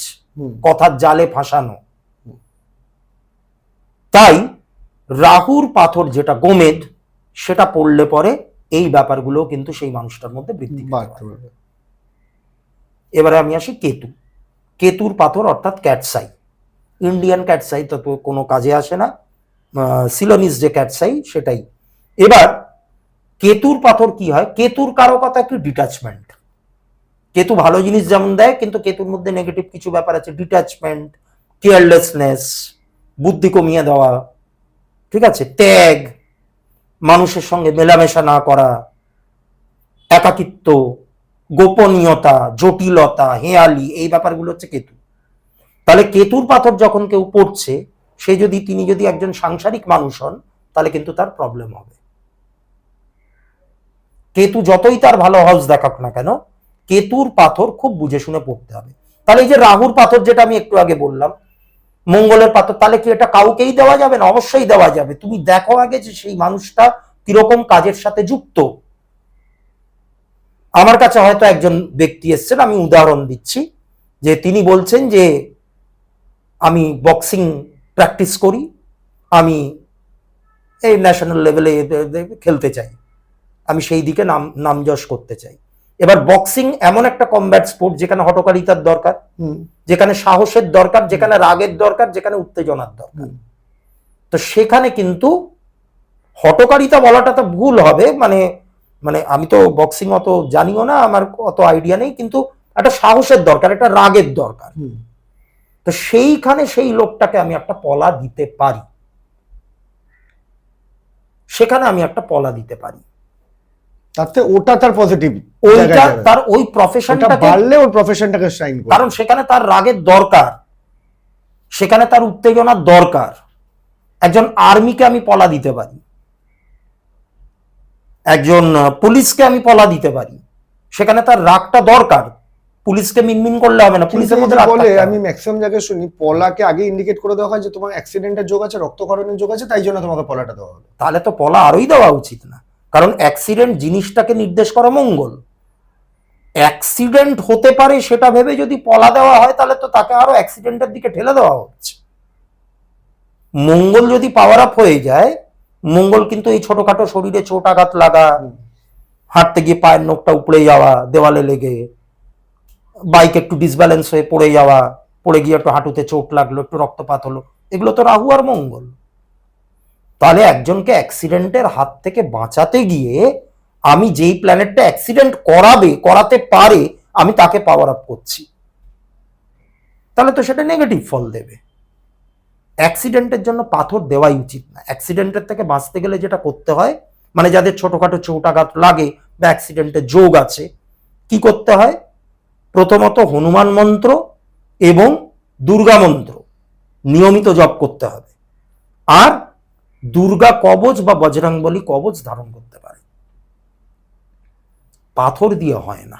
কথার জালে ফাঁসানো। তাই রাহুর পাথর যেটা গোমেদ, সেটা পড়লে পরে এই ব্যাপারগুলো কিন্তু সেই মানুষটার মধ্যে বৃদ্ধি পেতে পারে। এবারে আমি আসি কেতু। কেতুর পাথর অর্থাৎ ক্যাটসাই। ইন্ডিয়ান ক্যাটসাই তো কোনো কাজে আসে না, সিলোনিস যে ক্যাটসাই সেটাই। এবার কেতুর পাথর কি হয়? কেতুর কারকতা কি? ডিটাচমেন্ট। কেতু ভালো জিনিস যেমন দেয়, কিন্তু কেতুর মধ্যে নেগেটিভ কিছু ব্যাপার আছে। ডিটাচমেন্ট, কেয়ারলেসনেস, বুদ্ধি কমিয়ে দেওয়া, ঠিক আছে, ত্যাগ, মানুষের সঙ্গে মেলামেশা না করা, একাকিত্ব, গোপনীয়তা, জটিলতা, হেয়ালি, এই ব্যাপারগুলো হচ্ছে কেতু। তাহলে কেতুর পাথর যখন কেউ পড়ছে, তিনি যদি একজন সাংসারিক মানুষ হন, তাহলে কিন্তু তার প্রবলেম হবে। কেতু যতই তার ভালো হাউস দেখাক না কেন, কেতুর পাথর খুব বুঝে শুনে পড়তে হবে। তাহলে এই যে রাহুর পাথর যেটা আমি একটু আগে বললাম, মঙ্গলের পাথর, তাহলে কি এটা কাউকেই দেওয়া যাবে না? অবশ্যই দেওয়া যাবে। তুমি দেখো আগে যে সেই মানুষটা কিরকম কাজের সাথে যুক্ত। আমার কাছে হয়তো একজন ব্যক্তি এসছেন, আমি উদাহরণ দিচ্ছি, যে তিনি বলছেন যে আমি বক্সিং প্র্যাকটিস করি, আমি এই ন্যাশনাল লেভেলে খেলতে চাই, আমি সেই দিকে নামযশ করতে চাই। এবার বক্সিং এমন একটা কমব্যাট স্পোর্ট যেখানে হঠকারিতার দরকার, যেখানে সাহসের দরকার, যেখানে রাগের দরকার, যেখানে উত্তেজনার দরকার। তো সেখানে কিন্তু হঠকারিতা বলাটা তো ভুল হবে, মানে আমি তো বক্সিং অত জানিও না, আমার অত আইডিয়া নেই, কিন্তু একটা সাহসের দরকার, একটা রাগের দরকার। তো সেইখানে সেই লোকটাকে আমি একটা পলা দিতে পারি, সেখানে আমি একটা পলা দিতে পারি। তাতে ওটা তার পজিটিভ, ওইটা তার ওই প্রফেশনটাকে বাড়লে ওর প্রফেশনটাকে শাইন করে, কারণ সেখানে তার রাগের দরকার, সেখানে তার উত্তেজনার দরকার। একজন আর্মিকে আমি পলা দিতে পারি, একজন পুলিশকে আমি পলা দিতে পারি, সেখানে তার রাগটা দরকার। পুলিশকে মিনমিন করলে হবে না, পুলিশের মধ্যে বলে আমি ম্যাক্সিমাম জায়গায় শুনি পলাকে আগে ইন্ডিকেট করে দেওয়া হয় যে তোমার অ্যাক্সিডেন্টের যোগ আছে, রক্তক্ষরণের যোগ আছে, তাই জন্য তোমাকে পলাটা দেওয়া হবে। তাহলে তো পলা আরোই দেওয়া উচিত না, কারণ অ্যাক্সিডেন্ট জিনিসটাকে নির্দেশ করে মঙ্গল। অ্যাক্সিডেন্ট হতে পারে সেটা ভেবে যদি পলা দেওয়া হয়, তাহলে তো তাকে আরো অ্যাক্সিডেন্টের দিকে ঠেলে দেওয়া হচ্ছে। মঙ্গল যদি পাওয়ার আপ হয়ে যায়, মঙ্গল কিন্তু এই ছোটখাটো শরীরে চোট আঘাত লাগা, হাঁটতে গিয়ে পায়ের নখটা উপড়ে যাওয়া দেওয়ালে লেগে, বাইক একটু ডিসব্যালেন্স হয়ে পড়ে যাওয়া, পড়ে গিয়ে একটু হাঁটুতে চোট লাগলো, একটু রক্তপাত হলো, এগুলো তো রাহু আর মঙ্গল। তাহলে একজনকে অ্যাক্সিডেন্টের হাত থেকে বাঁচাতে গিয়ে আমি যেই প্ল্যানেটটা অ্যাক্সিডেন্ট করাতে পারে, আমি তাকে পাওয়ার আপ করছি, তাহলে তো সেটা নেগেটিভ ফল দেবে। অ্যাক্সিডেন্টের জন্য পাথর দেওয়াই উচিত না। অ্যাক্সিডেন্টের থেকে বাঁচতে গেলে যেটা করতে হয়, মানে যাদের ছোটখাটো চোটাঘাত লাগে বা অ্যাক্সিডেন্টের যোগ আছে, কি করতে হয়? প্রথমত হনুমান মন্ত্র এবং দুর্গা মন্ত্র নিয়মিত জপ করতে হবে, আর দুর্গা কবচ বা বজরংবলী কবচ ধারণ করতে পারে। পাথর দিয়ে হয় না।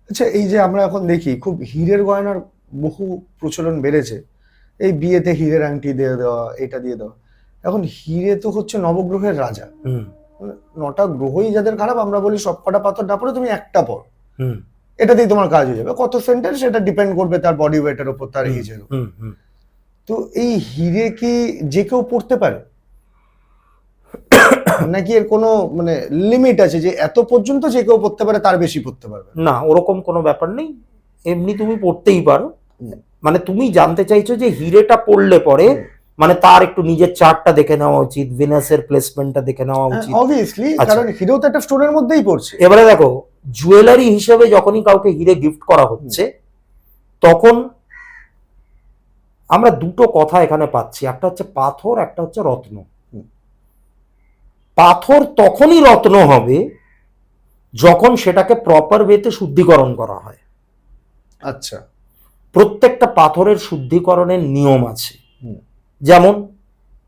আচ্ছা, এই যে আমরা এখন দেখি খুব হীরের গয়নার বহু প্রচলন বেড়েছে, এই বিয়েতে হীরের আংটি দিয়ে দেওয়া, এটা দিয়ে দেওয়া। এখন হীরে তো হচ্ছে নবগ্রহের রাজা। হুম 9টা গ্রহই যাদের খারাপ, আমরা বলি সব কটা পাথর না পড়ে তুমি একটা পড়, হুম এটাতেই তোমার কাজ হয়ে যাবে। কত সেন্টের সেটা ডিপেন্ড করবে তার বডি ওয়েটের উপর, তার এজের উপর। হুম হুম তো এই হীরে কি যে কেউ পড়তে পারে, নাকি এর কোনো মানে লিমিট আছে যে এত পর্যন্ত যে কেউ পড়তে পারে, তার বেশি পড়তে পারবে? না, ওরকম কোনো ব্যাপার নেই, এমনি তুমি পড়তেই পারো। মানে তুমি জানতে চাইছো যে হিরেটা পড়লে পরে মানে তার একটু নিজের চার্টটা দেখে নেওয়া উচিত, ভিনাসের প্লেসমেন্টটা দেখে নেওয়া উচিত। অবভিয়াসলি, আচ্ছা। কারণ হিরেও তো একটা স্টোনের মধ্যেই পড়ছে। এবারে দেখো, জুয়েলারি হিসেবে যখনই কাউকে হিরে গিফট করা হচ্ছে, তখন আমরা দুটো কথা এখানে পাচ্ছি, একটা হচ্ছে পাথর, একটা হচ্ছে রত্ন। পাথর তখনই রত্ন হবে যখন সেটাকে প্রপার ওয়েতে শুদ্ধিকরণ করা হয়। আচ্ছা। প্রত্যেকটা পাথরের শুদ্ধিকরণের নিয়ম আছে। হুম। যেমন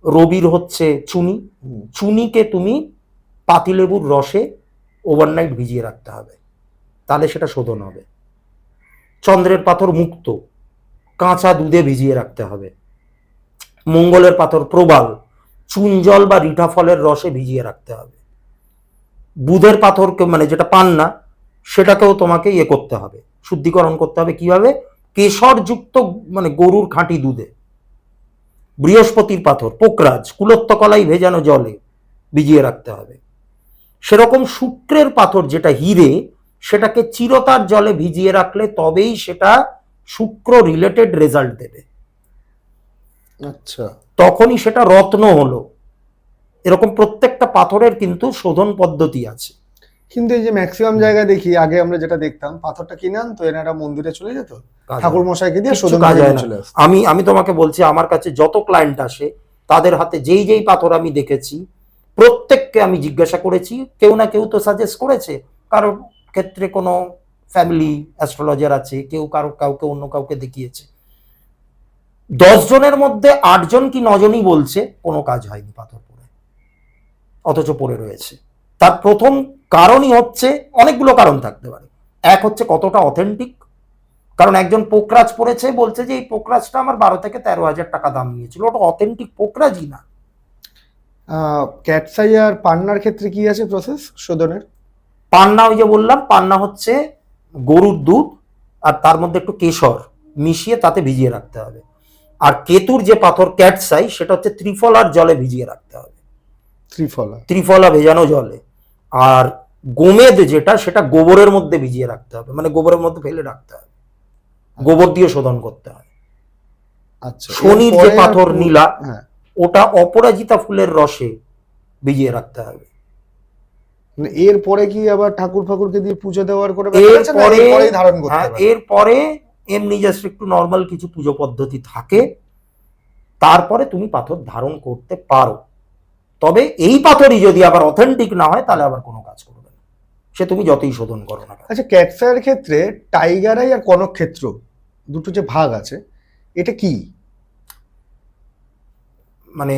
রবির হচ্ছে চুনি, চুনিকে তুমি পাতিলেবুর রসে ওভারনাইট ভিজিয়ে রাখতে হবে, তাহলে সেটা শোধন হবে। চন্দ্রের পাথর মুক্ত, কাঁচা দুধে ভিজিয়ে রাখতে হবে। মঙ্গলের পাথর প্রবাল, চুন জল বা রিঠা ফলের রসে ভিজিয়ে রাখতে হবে। বুধের পাথরকে মানে যেটা পান্না, সেটাকেও তোমাকে ইয়ে করতে হবে, শুদ্ধিকরণ করতে হবে। কিভাবে? কেশরযুক্ত মানে গরুর খাঁটি দুধে। বৃহস্পতির পাথর পোকরাজ, কুলত্তকলাই ভেজানো জলে ভিজিয়ে রাখতে হবে। সেরকম শুক্রের পাথর যেটা হিরে, সেটাকে চিরতার জলে ভিজিয়ে রাখলে তবেই সেটা শুক্র রিলেটেড রেজাল্ট দেবে, আচ্ছা। তখনই সেটা রত্ন হলো। এরকম প্রত্যেকটা পাথরের কিন্তু শোধন পদ্ধতি আছে। কিন্তু এই যে ম্যাক্সিমাম জায়গায় দেখি, আগে আমরা যেটা দেখতাম, পাথরটা কিনে আনতো, এনারা মন্দিরে চলে যেত, ঠাকুর মশাইকে দিয়ে কিচ্ছু শোধন কাজ করে হয় না। চলে আসতো। আমি তোমাকে বলছি, আমার কাছে যত ক্লায়েন্ট আসে তাদের হাতে যেই যেই পাথর আমি দেখেছি, প্রত্যেককে আমি জিজ্ঞাসা করেছি, কেউ না কেউ তো সাজেস্ট করেছে। কারোর ক্ষেত্রে কোনো ফ্যামিলি অ্যাস্ট্রোলজার আছে, কেউ কাউকে অন্য কাউকে দেখিয়েছে। 10 জনের মধ্যে 8 জন কি 9 জনই বলছে কোনো কাজ হয়নি পাথর পরে, অথচ পড়ে রয়েছে। তার প্রথম কারণই হচ্ছে, অনেকগুলো কারণ থাকতে পারে। এক হচ্ছে কতটা অথেন্টিক। কারণ একজন পোকরাজ পড়েছে, বলছে যে এই পোকরাজটা আমার 12 থেকে 13,000 টাকা দাম নিয়েছিল, ওটা অথেন্টিক পোকরাজই না। ক্যাটসাই আর পান্নার ক্ষেত্রে কি আছে প্রসেস শোধনের? পান্না, ওই যে বললাম, পান্না হচ্ছে গরুর দুধ আর তার মধ্যে একটু কেশর মিশিয়ে তাতে ভিজিয়ে রাখতে হবে। আর কেতুর যে পাথর ক্যাটসাই, সেটা হচ্ছে ত্রিফলার জলে ভিজিয়ে রাখতে হবে, ত্রিফলা ভেজানো জলে। আর গোমেদ যেটা, সেটা গোবরের মধ্যে ভিজিয়ে রাখতে হবে, মানে গোবরের মধ্যে ফেলে রাখতে হবে, গোবর দিয়ে শোধন করতে হয়। আচ্ছা। শনির যে পাথর নীলা, ওটা অপরাজিতা ফুলের রসে ভিজিয়ে রাখতে হবে। এরপরে কি আবার ঠাকুর ফাকুরকে দিয়ে পুজো দেওয়ার করে ধারণ করতে হবে? এরপরে এমনি জাস্ট একটু নর্মাল কিছু পুজো পদ্ধতি থাকে, তারপরে তুমি পাথর ধারণ করতে পারো। তবে এই পাথরই যদি আবার অথেন্টিক না হয়, তাহলে আবার কোনো কাজ করবে না, সে তুমি যতই শোধন করো না। আচ্ছা, ক্যাটসাইয়ের ক্ষেত্রে টাইগার আই আর কনক ক্ষেত্র দুটো যে ভাগ আছে, এটা কি? মানে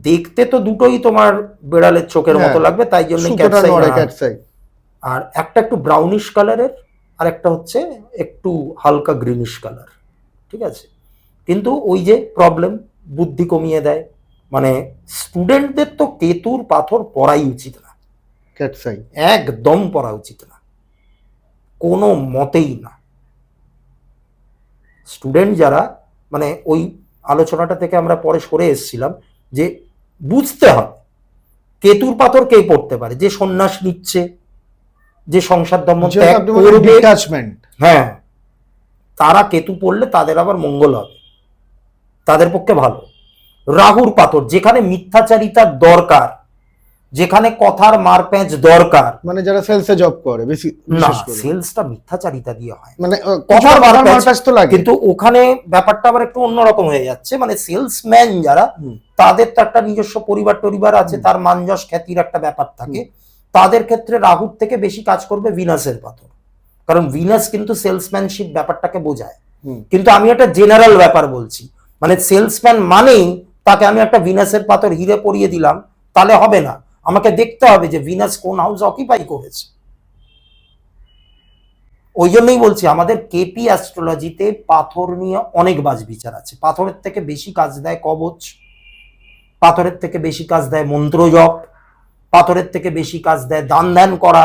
দেখতে তো দুটোই তোমার বেড়ালের চোখের মতো লাগবে, তাই জন্য ক্যাটসাই। আর একটা একটু ব্রাউনিশ কালারের, আর একটা হচ্ছে একটু হালকা গ্রিনিশ কালার, ঠিক আছে। কিন্তু ওই যে প্রবলেম, বুদ্ধি কমিয়ে দেয়। মানে স্টুডেন্টদের তো কেতুর পাথর পড়াই উচিত না, ক্যাটসাই একদম পড়া উচিত না, কোনো মতেই না। স্টুডেন্ট যারা, মানে ওই আলোচনাটা থেকে আমরা পরে সরে এসেছিলাম যে বুঝতে হবে কেতুর পাথর কে পড়তে পারে, যে সন্ন্যাস নিচ্ছে, যে সংসার ধর্ম ত্যাগ করবে, হ্যাঁ, তারা কেতু পড়লে তাদের আবার মঙ্গল হবে, তাদের পক্ষে ভালো। রাহুর পাথর, যেখানে মিথ্যাচারিতার দরকার, যেখানে কথার মারপ্যাঁচ দরকার, মানে যারা সেলসে জব করে, বেশি না, সেলসটা মিথ্যাচারিতা দিয়ে হয়, মানে কথার মারপ্যাঁচ তো লাগে, কিন্তু ওখানে ব্যাপারটা আবার একটু অন্যরকম হয়ে যাচ্ছে। মানে সেলসম্যান যারা, তাদের তো একটা নিজস্ব পরিবার আছে, তার মানযশ খ্যাতির একটা ব্যাপার থাকে। তাদের ক্ষেত্রে রাহুর থেকে বেশি কাজ করবে ভিনাসের পাথর, কারণ ভিনাস কিন্তু সেলসম্যানশিপ ব্যাপারটাকে বোঝায়। কিন্তু আমি একটা জেনারেল ব্যাপার বলছি, মানে সেলসম্যান মানেই তাকে আমি একটা ভিনাসের পাথর হিরে পরিয়ে দিলাম তাহলে হবে না, আমাকে দেখতে হবে যে ভিনাস কোন হাউস অকিপাই করেছে। ওই জন্যই বলছি আমাদের কেপি অ্যাস্ট্রোলজিতে পাথর নিয়ে অনেক বাছবিচার আছে। পাথরের থেকে বেশি কাজ দেয় কবচ, পাথরের থেকে বেশি কাজ দেয় মন্ত্র জপ, পাথরের থেকে বেশি কাজ দেয় দান ধ্যান করা,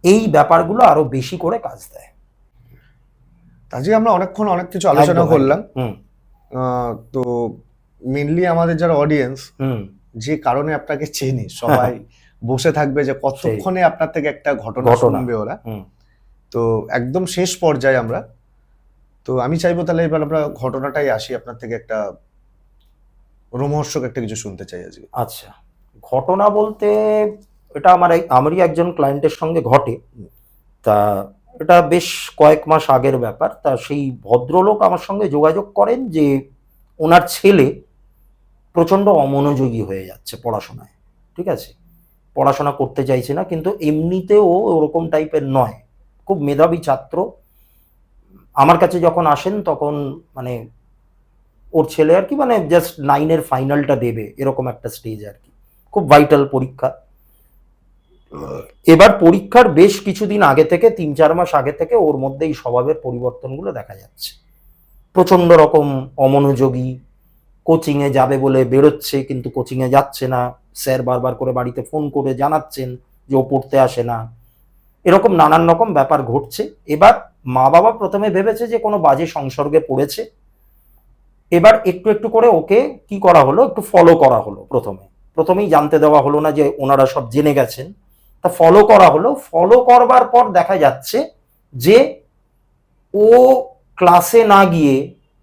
এই ব্যাপারগুলো আরো বেশি করে কাজ দেয়। আজকে আমরা অনেকক্ষণ অনেক কিছু আলোচনা একদম, করলাম। হুম তো মেনলি আমাদের যারা অডিয়েন্স, হুম যে কারণে আপনাকে চেনে, সবাই বসে থাকবে যে কতক্ষণে আপনার থেকে একটা ঘটনা শুনবে ওরা। তো একদম শেষ পর্যায়ে আমরা, তো আমি চাইবো তাহলে এবার আমরা ঘটনাটাই আসি, আপনার থেকে একটা রোমহর্ষক একটা কিছু শুনতে চাই আজকে। আচ্ছা, ঘটনা বলতে এটা আমারই একজন ক্লায়েন্টের সঙ্গে ঘটে। তা এটা বেশ কয়েক মাস আগের ব্যাপার। তা সেই ভদ্রলোক আমার সঙ্গে যোগাযোগ করেন যে ওনার ছেলে প্রচণ্ড অমনোযোগী হয়ে যাচ্ছে পড়াশোনায়, ঠিক আছে, পড়াশোনা করতে চাইছে না, কিন্তু এমনিতেও ওরকম টাইপের নয়, খুব মেধাবী ছাত্র। আমার কাছে যখন আসেন তখন মানে ওর ছেলে আর কি মানে জাস্ট 9-এর ফাইনালটা দেবে এরকম একটা স্টেজ আর কি, খুব ভাইটাল পরীক্ষা। এবার পরীক্ষার বেশ কিছুদিন আগে থেকে 3-4 মাস আগে থেকে ওর মধ্যে এই স্বভাবের পরিবর্তনগুলো দেখা যাচ্ছে। প্রচন্ড রকম অমনোযোগী, কোচিংয়ে যাবে বলে বেরোচ্ছে কিন্তু কোচিংয়ে যাচ্ছে না, স্যার বারবার করে বাড়িতে ফোন করে জানাচ্ছেন যে ও পড়তে আসে না, এরকম নানান রকম ব্যাপার ঘটছে। এবার মা বাবা প্রথমে ভেবেছে যে কোনো বাজে সংসর্গে পড়েছে। এবার একটু একটু করে ওকে কি করা হলো, একটু ফলো করা হলো। প্রথমেই জানতে দেওয়া হলো না যে ওনারা সব জেনে গেছেন, তা ফলো করা হলো। ফলো করবার পর দেখা যাচ্ছে যে ও ক্লাসে না গিয়ে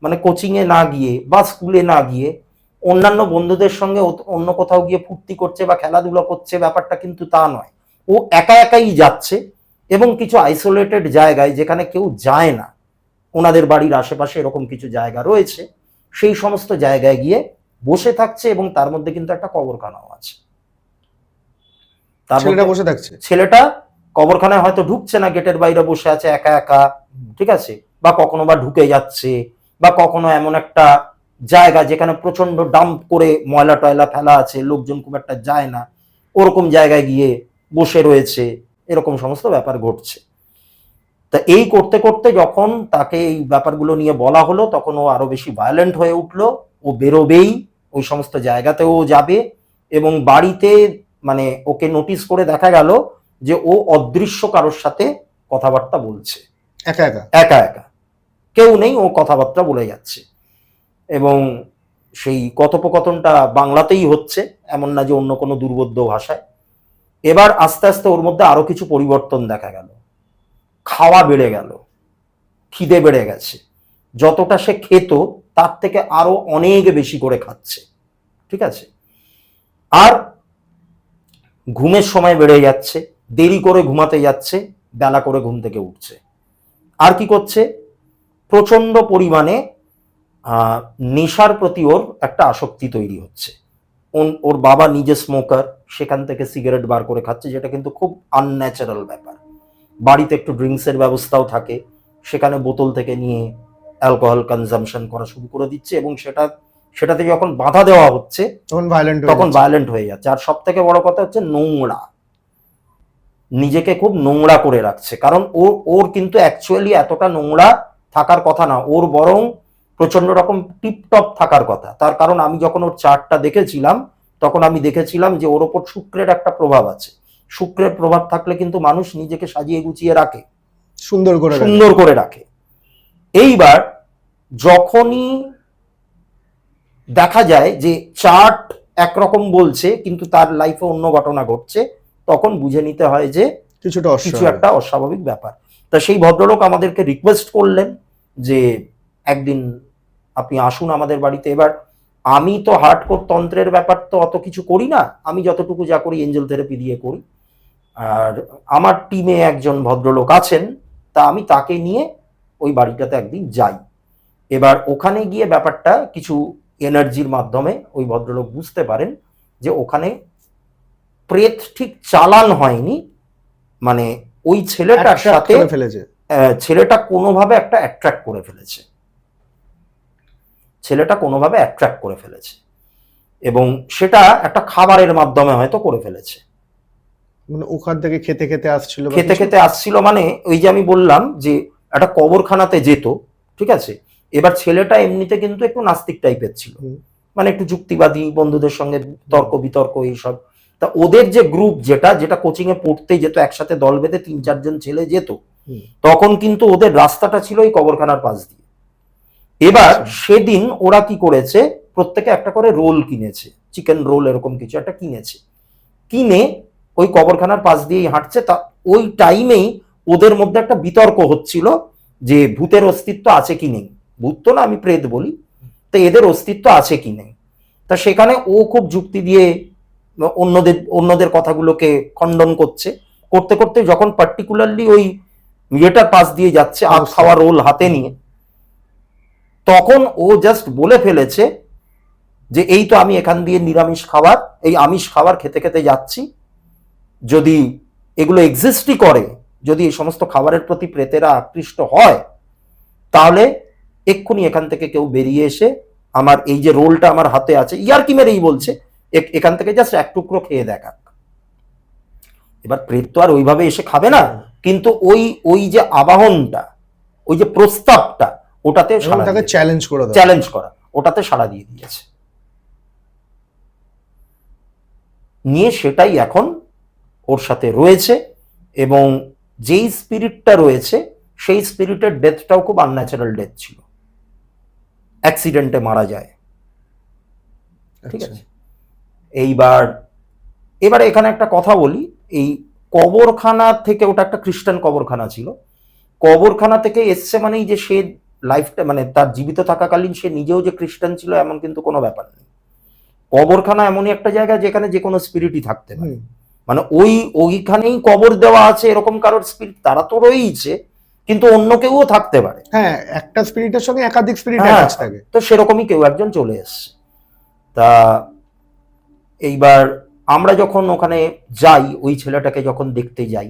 মানে কোচিংয়ে না গিয়ে বা স্কুলে না গিয়ে অন্যান্য বন্ধুদের সঙ্গে অন্য কোথাও গিয়ে ফুর্তি করছে বা খেলাধুলা করছে, ব্যাপারটা কিন্তু তা নয়। ও একা একাই যাচ্ছে এবং কিছু আইসোলেটেড জায়গায় যেখানে কেউ যায় না, ওনাদের বাড়ির আশেপাশে এরকম কিছু জায়গা রয়েছে, সেই সমস্ত জায়গায় গিয়ে বসে থাকছে এবং তার মধ্যে কিন্তু একটা কবরখানাও আছে। ছেলেটা বসে থাকছে, ছেলেটা কবরখানায় হয়তো ঢুকছে না, গেটের বাইরে বসে আছে একা একা, ঠিক আছে, বা কখনো বা ঢুকে যাচ্ছে, বা কখনো এমন একটা জায়গা যেখানে প্রচন্ড ডাম্প করে ময়লা টয়লা ফেলা আছে, লোকজন খুব একটা যায় না, ওরকম জায়গায় গিয়ে বসে রয়েছে, এরকম সমস্ত ব্যাপার ঘটছে। তা এই করতে করতে যখন তাকে এই ব্যাপারগুলো নিয়ে বলা হলো তখন ও আরো বেশি ভায়োলেন্ট হয়ে উঠলো। ও বেরোবেই, ওই সমস্ত জায়গাতেও যাবে এবং বাড়িতে মানে ওকে নোটিস করে দেখা গেল যে ও অদৃশ্য কারোর সাথে কথাবার্তা বলছে, একা একা একা একা, কেউ নেই, ও কথাবার্তা বলে যাচ্ছে এবং সেই কথোপকথনটা বাংলাতেই হচ্ছে, এমন না যে অন্য কোনো দুর্বোধ্য ভাষায়। এবার আস্তে আস্তে ওর মধ্যে আরো কিছু পরিবর্তন দেখা গেল, খাওয়া বেড়ে গেল, খিদে বেড়ে গেছে, যতটা সে খেত তার থেকে আরো অনেক বেশি করে খাচ্ছে, ঠিক আছে, আর ঘুমের সময় বেড়ে যাচ্ছে, দেরি করে ঘুমাতে যাচ্ছে, বেলা করে ঘুম থেকে উঠছে, আর কি করছে, প্রচন্ড পরিমাণে নেশার প্রতি ওর একটা আসক্তি তৈরি হচ্ছে। ওর বাবা নিজে স্মোকার, সেখান থেকে সিগারেট বার করে খাচ্ছে, যেটা কিন্তু খুব আনন্যাচারাল ব্যাপার। বাড়িতে একটু ড্রিঙ্কসের ব্যবস্থাও থাকে, সেখানে বোতল থেকে নিয়ে অ্যালকোহল কনজাম্পশন করা শুরু করে দিচ্ছে এবং সেটাতে যখন বাধা দেওয়া হচ্ছে তখন ভায়োলেন্ট হয়ে যাচ্ছে। আর সব থেকে বড় কথা হচ্ছে নোংরা, নিজেকে খুব নোংরা করে রাখছে, কারণ ওর কিন্তু অ্যাকচুয়ালি এতটা নোংরা থাকার কথা না, ওর বরং প্রচন্ড রকম টিপটপ থাকার কথা। তার কারণ আমি যখন ওর চার্টটা দেখেছিলাম তখন আমি দেখেছিলাম যে ওর ওপর শুক্রের একটা প্রভাব আছে। শুক্রের প্রভাব থাকলে কিন্তু মানুষ নিজেকে সাজিয়ে গুছিয়ে রাখে, সুন্দর করে রাখে। এইবার যখনই দেখা যায় যে চার্ট একরকম বলছে কিন্তু তার লাইফে অন্য ঘটনা ঘটছে, তখন বুঝে নিতে হয় যে কিছু একটা অস্বাভাবিক ব্যাপার। তা সেই ভদ্রলোক আমাদেরকে রিকোয়েস্ট করলেন যে একদিন আপনি আসুন আমাদের বাড়িতে। এবার আমি তো হার্ডকোর তন্ত্রের ব্যাপার তো অত কিছু করি না, আমি যতটুকু যা করি এঞ্জেল থেরাপি দিয়ে করি, আর আমার টিমে একজন ভদ্রলোক আছেন, তা আমি তাকে নিয়ে ওই বাড়িটাতে একদিন যাই। এবার ওখানে গিয়ে ব্যাপারটা কিছু এনার্জির মাধ্যমে ওই ভদ্রলোক বুঝতে পারেন যে ওখানে প্রেত ঠিক চালান হয়নি, মানে ওই ছেলেটার সাথে ছেলেটা কোনোভাবে একটা অ্যাট্রাক্ট করে ফেলেছে, এবং সেটা একটা খাবারের মাধ্যমে হয়তো করে ফেলেছে। মানে ওখান থেকে খেতে খেতে আসছিল বা খেতে কিছু? খেতে আসছিল, মানে ওই যে আমি বললাম যে একটা কবরখানাতে যেত, ঠিক আছে। এবার ছেলেটা এমনিতে কিন্তু একটু নাস্তিক টাইপের ছিল, হুম। মানে একটু যুক্তিবাদী, বন্ধুদের সঙ্গে তর্ক বিতর্ক এইসব। তা ওদের যে গ্রুপ, যেটা কোচিং এ পড়তে যেত, একসাথে দল বেঁধে 3-4 জন ছেলে যেত, হুম। তখন কিন্তু ওদের রাস্তাটা ছিল ওই কবরখানার পাশ দিয়ে। এবার আচ্ছা। সেদিন ওরা কি করেছে, প্রত্যেকে একটা করে রোল কিনেছে, চিকেন রোল এরকম কিছু একটা কিনেছে, কিনে ওই কবরখানার পাশ দিয়েই হাঁটছে। তা ওই টাইমেই ওদের মধ্যে একটা বিতর্ক হচ্ছিল যে ভূতের অস্তিত্ব আছে কি নেই। ভূত তো না, আমি প্রেত বলি, তো এদের অস্তিত্ব আছে কি নেই। তা সেখানে ও খুব যুক্তি দিয়ে অন্যদের কথাগুলোকে খণ্ডন করতে করতে যখন পার্টিকুলারলি ওই ইয়েটার পাশ দিয়ে যাচ্ছে, আখ খাওয়া রোল হাতে নিয়ে, তখন ও জাস্ট বলে ফেলেছে যে এই তো আমি এখান দিয়ে এই আমিষ খাবার খেতে খেতে যাচ্ছি, যদি এগুলো এক্সিস্টই করে, যদি এই সমস্ত খাবারের প্রতি প্রেতেরা আকৃষ্ট হয়, তাহলে এক্ষুনি এখান থেকে কেউ বেরিয়ে এসে আমার এই যে রোলটা আমার হাতে আছে, ইয়ার্কি মেরেই বলছে, এখান থেকে জাস্ট এক টুকরো খেয়ে দেখাক। এবার প্রেত তো আর ওইভাবে এসে খাবে না, কিন্তু ওই যে আবাহনটা, ওই যে প্রস্তাবটা, ওটাতে তাকে চ্যালেঞ্জ করা, ওটাতে সাড়া দিয়ে দিয়েছে। নিয়ে সেটাই এখন ওর সাথে রয়েছে, এবং যেই স্পিরিটটা রয়েছে সেই স্পিরিটের ডেথটাও খুব আনন্যাচারাল ডেথ ছিল, অ্যাক্সিডেন্টে মারা যায়, ঠিক আছে। এবার এখানে একটা কথা বলি, এই কবরখানা থেকে, ওটা একটা খ্রিস্টান কবরখানা ছিল, কবরখানা থেকে এসছে মানেই যে সে লাইফটা, মানে তার জীবিত থাকাকালীন সে নিজেও যে খ্রিস্টান ছিল এমন কিন্তু কোনো ব্যাপার নেই। কবরখানা এমনই একটা জায়গা যেখানে যে কোনো স্পিরিটই থাকতে পারে, মানে ওইখানেই কবর দেওয়া আছে এরকম কারোর স্পিরিট তারা তো রয়েছে, কিন্তু অন্য কেউও থাকতে পারে। হ্যাঁ, একটা স্পিরিটের সঙ্গে একাধিক স্পিরিট অ্যাটাচ থাকে, তো সেরকমই কেউ একজন চলে এসছে। তা এইবার আমরা যখন ওখানে যাই, ওই ছেলেটাকে যখন দেখতে যাই,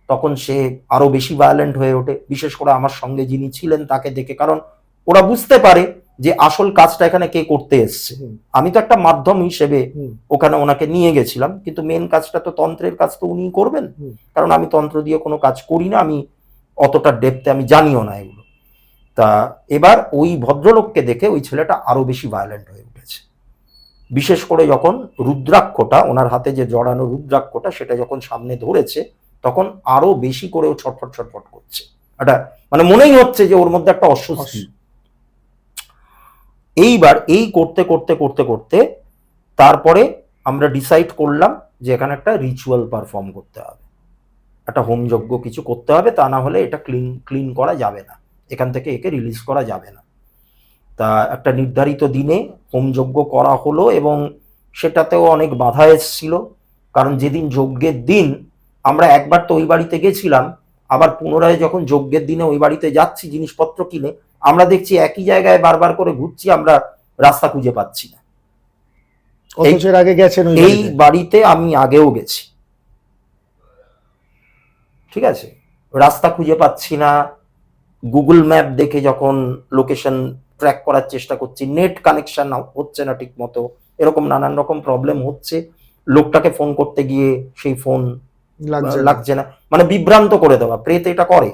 তখন সে আরো বেশি ভায়োলেন্ট হয়ে ওঠে, বিশেষ করে আমার সঙ্গে যিনি ছিলেন তাকে দেখে, কারণ ওরা বুঝতে পারে যে আসল কাজটা এখানে কে করতে এসছে। আমি তো একটা মাধ্যম হিসেবে ওখানে ওনাকে নিয়ে গেছিলাম, কিন্তু মেন কাজটা তো তন্ত্রের কাজ তো উনি করবেন, কারণ আমি তন্ত্র দিয়ে কোনো কাজ করি না, আমি অতটা ডেপথে আমি জানিও না এগুলো। তা এবার ওই ভদ্রলোককে দেখে ওই ছেলেটা আরো বেশি ভায়োলেন্ট হয়ে উঠেছে, বিশেষ করে যখন রুদ্রাক্ষটা, ওনার হাতে যে জড়ানো রুদ্রাক্ষটা, সেটা যখন সামনে ধরেছে, তখন আরো বেশি করে ও ছটফট ছটফট করছে। এটা মানে মনেই হচ্ছে যে ওর মধ্যে একটা অস্বস্তি। এইবার এই করতে করতে করতে করতে তারপরে আমরা ডিসাইড করলাম যে এখানে একটা রিচুয়াল পারফর্ম করতে হবে, একটা হোমযজ্ঞ কিছু করতে হবে, তা না হলে এটা ক্লিন করা যাবে না, এখান থেকে একে রিলিজ করা যাবে না। তা একটা নির্ধারিত দিনে হোমযজ্ঞ করা হলো, এবং সেটাতেও অনেক বাধা এসেছিল, কারণ যেদিন যজ্ঞের দিন আমরা একবার তো ওই বাড়িতে গেছিলাম, আবার পুনরায় যখন যজ্ঞের দিনে ওই বাড়িতে যাচ্ছি জিনিসপত্র কিনে, আমরা দেখছি একই জায়গায় বারবার করে ঘুরছি, আমরা রাস্তা খুঁজে পাচ্ছি না। আগে গেছেন এই বাড়িতে আমি আগেও গেছি, ঠিক আছে, রাস্তা খুঁজে পাচ্ছি না, গুগল ম্যাপ দেখে যখন লোকেশন ট্র্যাক করার চেষ্টা করছি, নেট কানেকশন হচ্ছে না ঠিক মতো, এরকম নানান রকম প্রবলেম হচ্ছে, লোকটাকে ফোন করতে গিয়ে সেই ফোন লাগছে না, মানে বিভ্রান্ত করে দেওয়া, প্রেত এটা করে।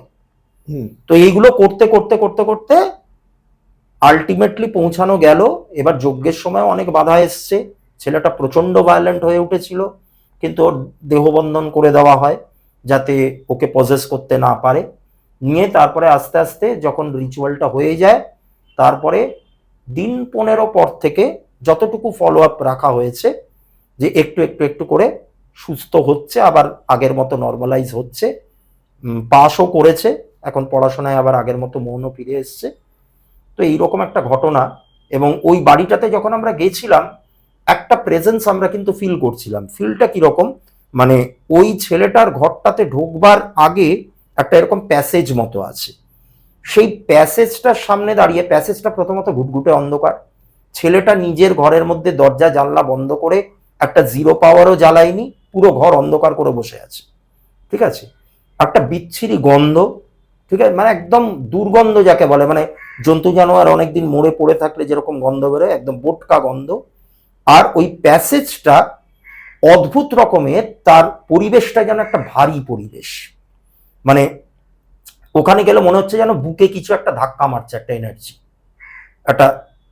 তো এইগুলো করতে করতে করতে করতে আলটিমেটলি পৌঁছানো গেল। এবার যজ্ঞের সময় অনেক বাধা এসছে, ছেলেটা প্রচন্ড ভায়োলেন্ট হয়ে উঠেছিল, কিন্তু ওর দেহবন্ধন করে দেওয়া হয় যাতে ওকে পজেস করতে না পারে। নিয়ে তারপরে আস্তে আস্তে যখন রিচুয়ালটা হয়ে যায়, তারপরে দিন 15 পর থেকে যতটুকু ফলো আপ রাখা হয়েছে, যে একটু একটু একটু করে সুস্থ হচ্ছে, আবার আগের মতো নর্মালাইজ হচ্ছে, পাসও করেছে, এখন পড়াশোনায় আবার আগের মতো মনও ফিরে এসছে। তো এইরকম একটা ঘটনা। এবং ওই বাড়িটাতে যখন আমরা গেছিলাম, একটা প্রেজেন্স আমরা কিন্তু ফিল করছিলাম। ফিলটা কিরকম, মানে ওই ছেলেটার ঘরটাতে ঢুকবার আগে একটা এরকম প্যাসেজ মতো আছে, সেই প্যাসেজটার সামনে দাঁড়িয়ে, প্যাসেজটা প্রথমত ঘুটঘুটে অন্ধকার, ছেলেটা নিজের ঘরের মধ্যে দরজা জানলা বন্ধ করে একটা জিরো পাওয়ারও জ্বালায়নি, পুরো ঘর অন্ধকার করে বসে আছে, ঠিক আছে, একটা বিচ্ছিরি গন্ধ, ঠিক আছে, মানে একদম দুর্গন্ধ যাকে বলে, মানে জন্তু জানোয়ার অনেকদিন মরে পড়ে থাকলে যেরকম গন্ধ বেরোয়, একদম বোটকা গন্ধ। আর ওই প্যাসেজটা অদ্ভুত রকমের, তার পরিবেশটা যেন একটা ভারী পরিবেশ, মানে ওখানে গেলে মনে হচ্ছে যেন বুকে কিছু একটা ধাক্কা মারছে, একটা এনার্জি, একটা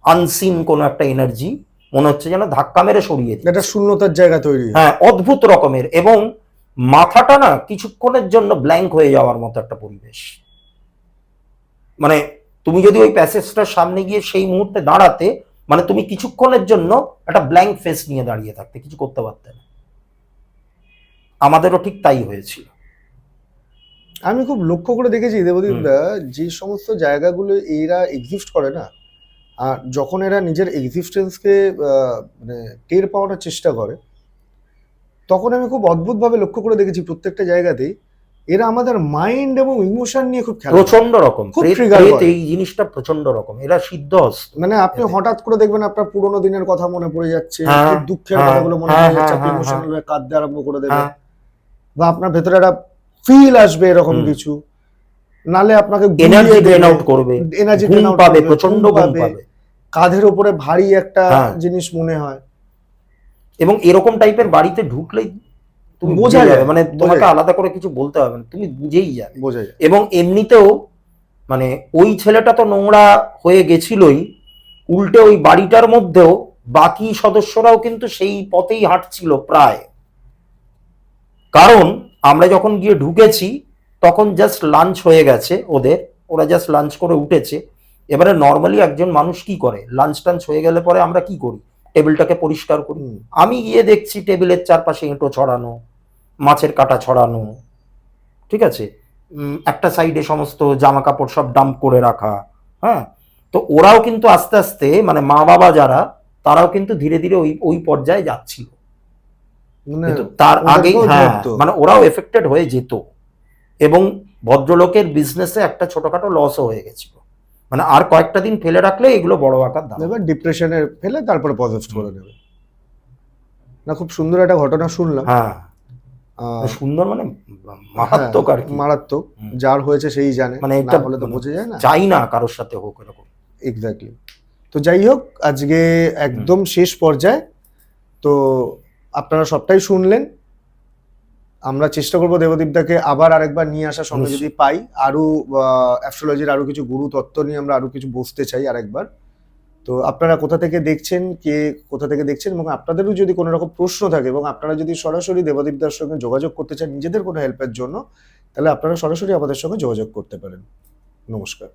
আনসিন কোনো একটা এনার্জি মনে হচ্ছে যেন ধাক্কা মেরে সরিয়ে দিচ্ছে। একটা শূন্যতার জায়গা তৈরি হয়। হ্যাঁ, অদ্ভুত রকমের, এবং মাথাটা না কিছুক্ষণের জন্য ব্ল্যাঙ্ক হয়ে যাওয়ার মতো একটা পরিবেশ। মানে তুমি যদি ওই প্যাসেজটার সামনে গিয়ে সেই মুহূর্তে দাঁড়াতে, মানে তুমি কিছুক্ষণের জন্য একটা ব্ল্যাঙ্ক ফেস নিয়ে দাঁড়িয়ে থাকতে, কিছু করতে পারতে না। আমাদেরও ঠিক তাই হয়েছিল। আমি খুব লক্ষ্য করে দেখেছি দেবদীপ দা, যে সমস্ত জায়গাগুলো এরা এক্সিস্ট করে না, আর যখন এরা নিজের এক্সিস্টেন্সকে মানে টের পাওয়ার চেষ্টা করে, তখন আমি খুব অদ্ভুতভাবে লক্ষ্য করে দেখেছি প্রত্যেকটা জায়গাতেই এরা আমাদের মাইন্ড এবং ইমোশন নিয়ে খুব খেলা করে। প্রচন্ড রকম খুব প্রেত- trigger প্রেত করে। এই জিনিসটা প্রচন্ড রকম, এরা সিদ্ধহস্ত। মানে আপনি হঠাৎ করে দেখবেন আপনার পুরোনো দিনের কথা মনে পড়ে যাচ্ছে, হ্যাঁ, খুব দুঃখের হ্যাঁ, কথাগুলো মনে হ্যাঁ, পড়ে যাচ্ছে, আপনি হ্যাঁ, ইমোশনাল হয়ে কাঁদতে আরম্ভ করে দেবেন, হ্যাঁ, বা আপনার ভেতরে একটা ফিল আসবে এরকম কিছু, নালে আপনাকে এনার্জি ড্রেন আউট করবে, এনার্জি ঘুম পাবে, প্রচন্ড ঘুম পাবে, কাঁধের উপরে ভারী একটা হ্যাঁ। জিনিস মনে হয়। এবং এরকম টাইপের বাড়িতে ঢুকলেই তুমি বোঝা বোঝা যায়, যাবে, মানে বোঝা তোমাকে যায়। আলাদা করে কিছু বলতে হবে না, তুমি বুঝেই যাবে। বোঝা যায়। এবং এমনিতেও মানে ওই ছেলেটা তো নোংরা হয়ে গেছিলই, উল্টে ওই বাড়িটার মধ্যেও বাকি সদস্যরাও কিন্তু সেই পথেই হাঁটছিল প্রায়। কারণ আমরা যখন গিয়ে ঢুকেছি তখন জাস্ট লাঞ্চ হয়ে গেছে ওদের, ওরা জাস্ট লাঞ্চ করে উঠেছে। এবারে নর্মালি একজন মানুষ কি করে, লাঞ্চ টাঞ্চ হয়ে গেলে পরে আমরা কি করি, টেবিলটাকে পরিষ্কার করি। আমি গিয়ে দেখছি টেবিলের চারপাশে এঁটো ছড়ানো, মাছের কাঁটা ছড়ানো, ঠিক আছে, একটা সাইডে সমস্ত জামা কাপড় সব ডাম্প করে রাখা। হ্যাঁ, তো ওরাও কিন্তু আস্তে আস্তে, মানে মা বাবা যারা, তারাও কিন্তু ধীরে ধীরে ওই ওই পর্যায়ে যাচ্ছিল। মানে কিন্তু তার আগেই ওদেরকেও হ্যাঁ, ধরতো। মানে ওরাও এফেক্টেড হয়ে যেত, এবং ভদ্রলোকের বিজনেসে একটা ছোটখাটো লসও হয়ে গেছিল। মানে আর কয়েকটা দিন ফেলে রাখলে এগুলো বড় আকার দাঁড়াবে। এবার ডিপ্রেশনে ফেলে তারপরে পজেস্ট করে দেবে। না, খুব সুন্দর একটা ঘটনা শুনলাম। হ্যাঁ, আহ, সুন্দর মানে মারাত্মক আর কি। মারাত্মক। যার হয়েছে সেই জানে, মানে না এটা হলে তো মানে বোঝা যায় না। চাই না কারোর সাথে হোক এরকম। এক্স্যাক্টলি। তো যাই হোক, আজকে একদম শেষ পর্যায়ে, তো আপনারা সবটাই শুনলেন। আমরা চেষ্টা করবো দেবদীপদাকে আবার আরেকবার নিয়ে আসার, সঙ্গে যদি পাই আরো অ্যাস্ট্রোলজির আরো কিছু গুরু তত্ত্ব নিয়ে আমরা আরো কিছু বসতে চাই আরেকবার। তো আপনারা কোথা থেকে দেখছেন, কে কোথা থেকে দেখছেন, এবং আপনাদেরও যদি কোনো রকম প্রশ্ন থাকে, এবং আপনারা যদি সরাসরি দেবদীপদার সঙ্গে যোগাযোগ করতে চান নিজেদের কোনো হেল্পের জন্য, তাহলে আপনারা সরাসরি আমাদের সঙ্গে যোগাযোগ করতে পারেন। নমস্কার।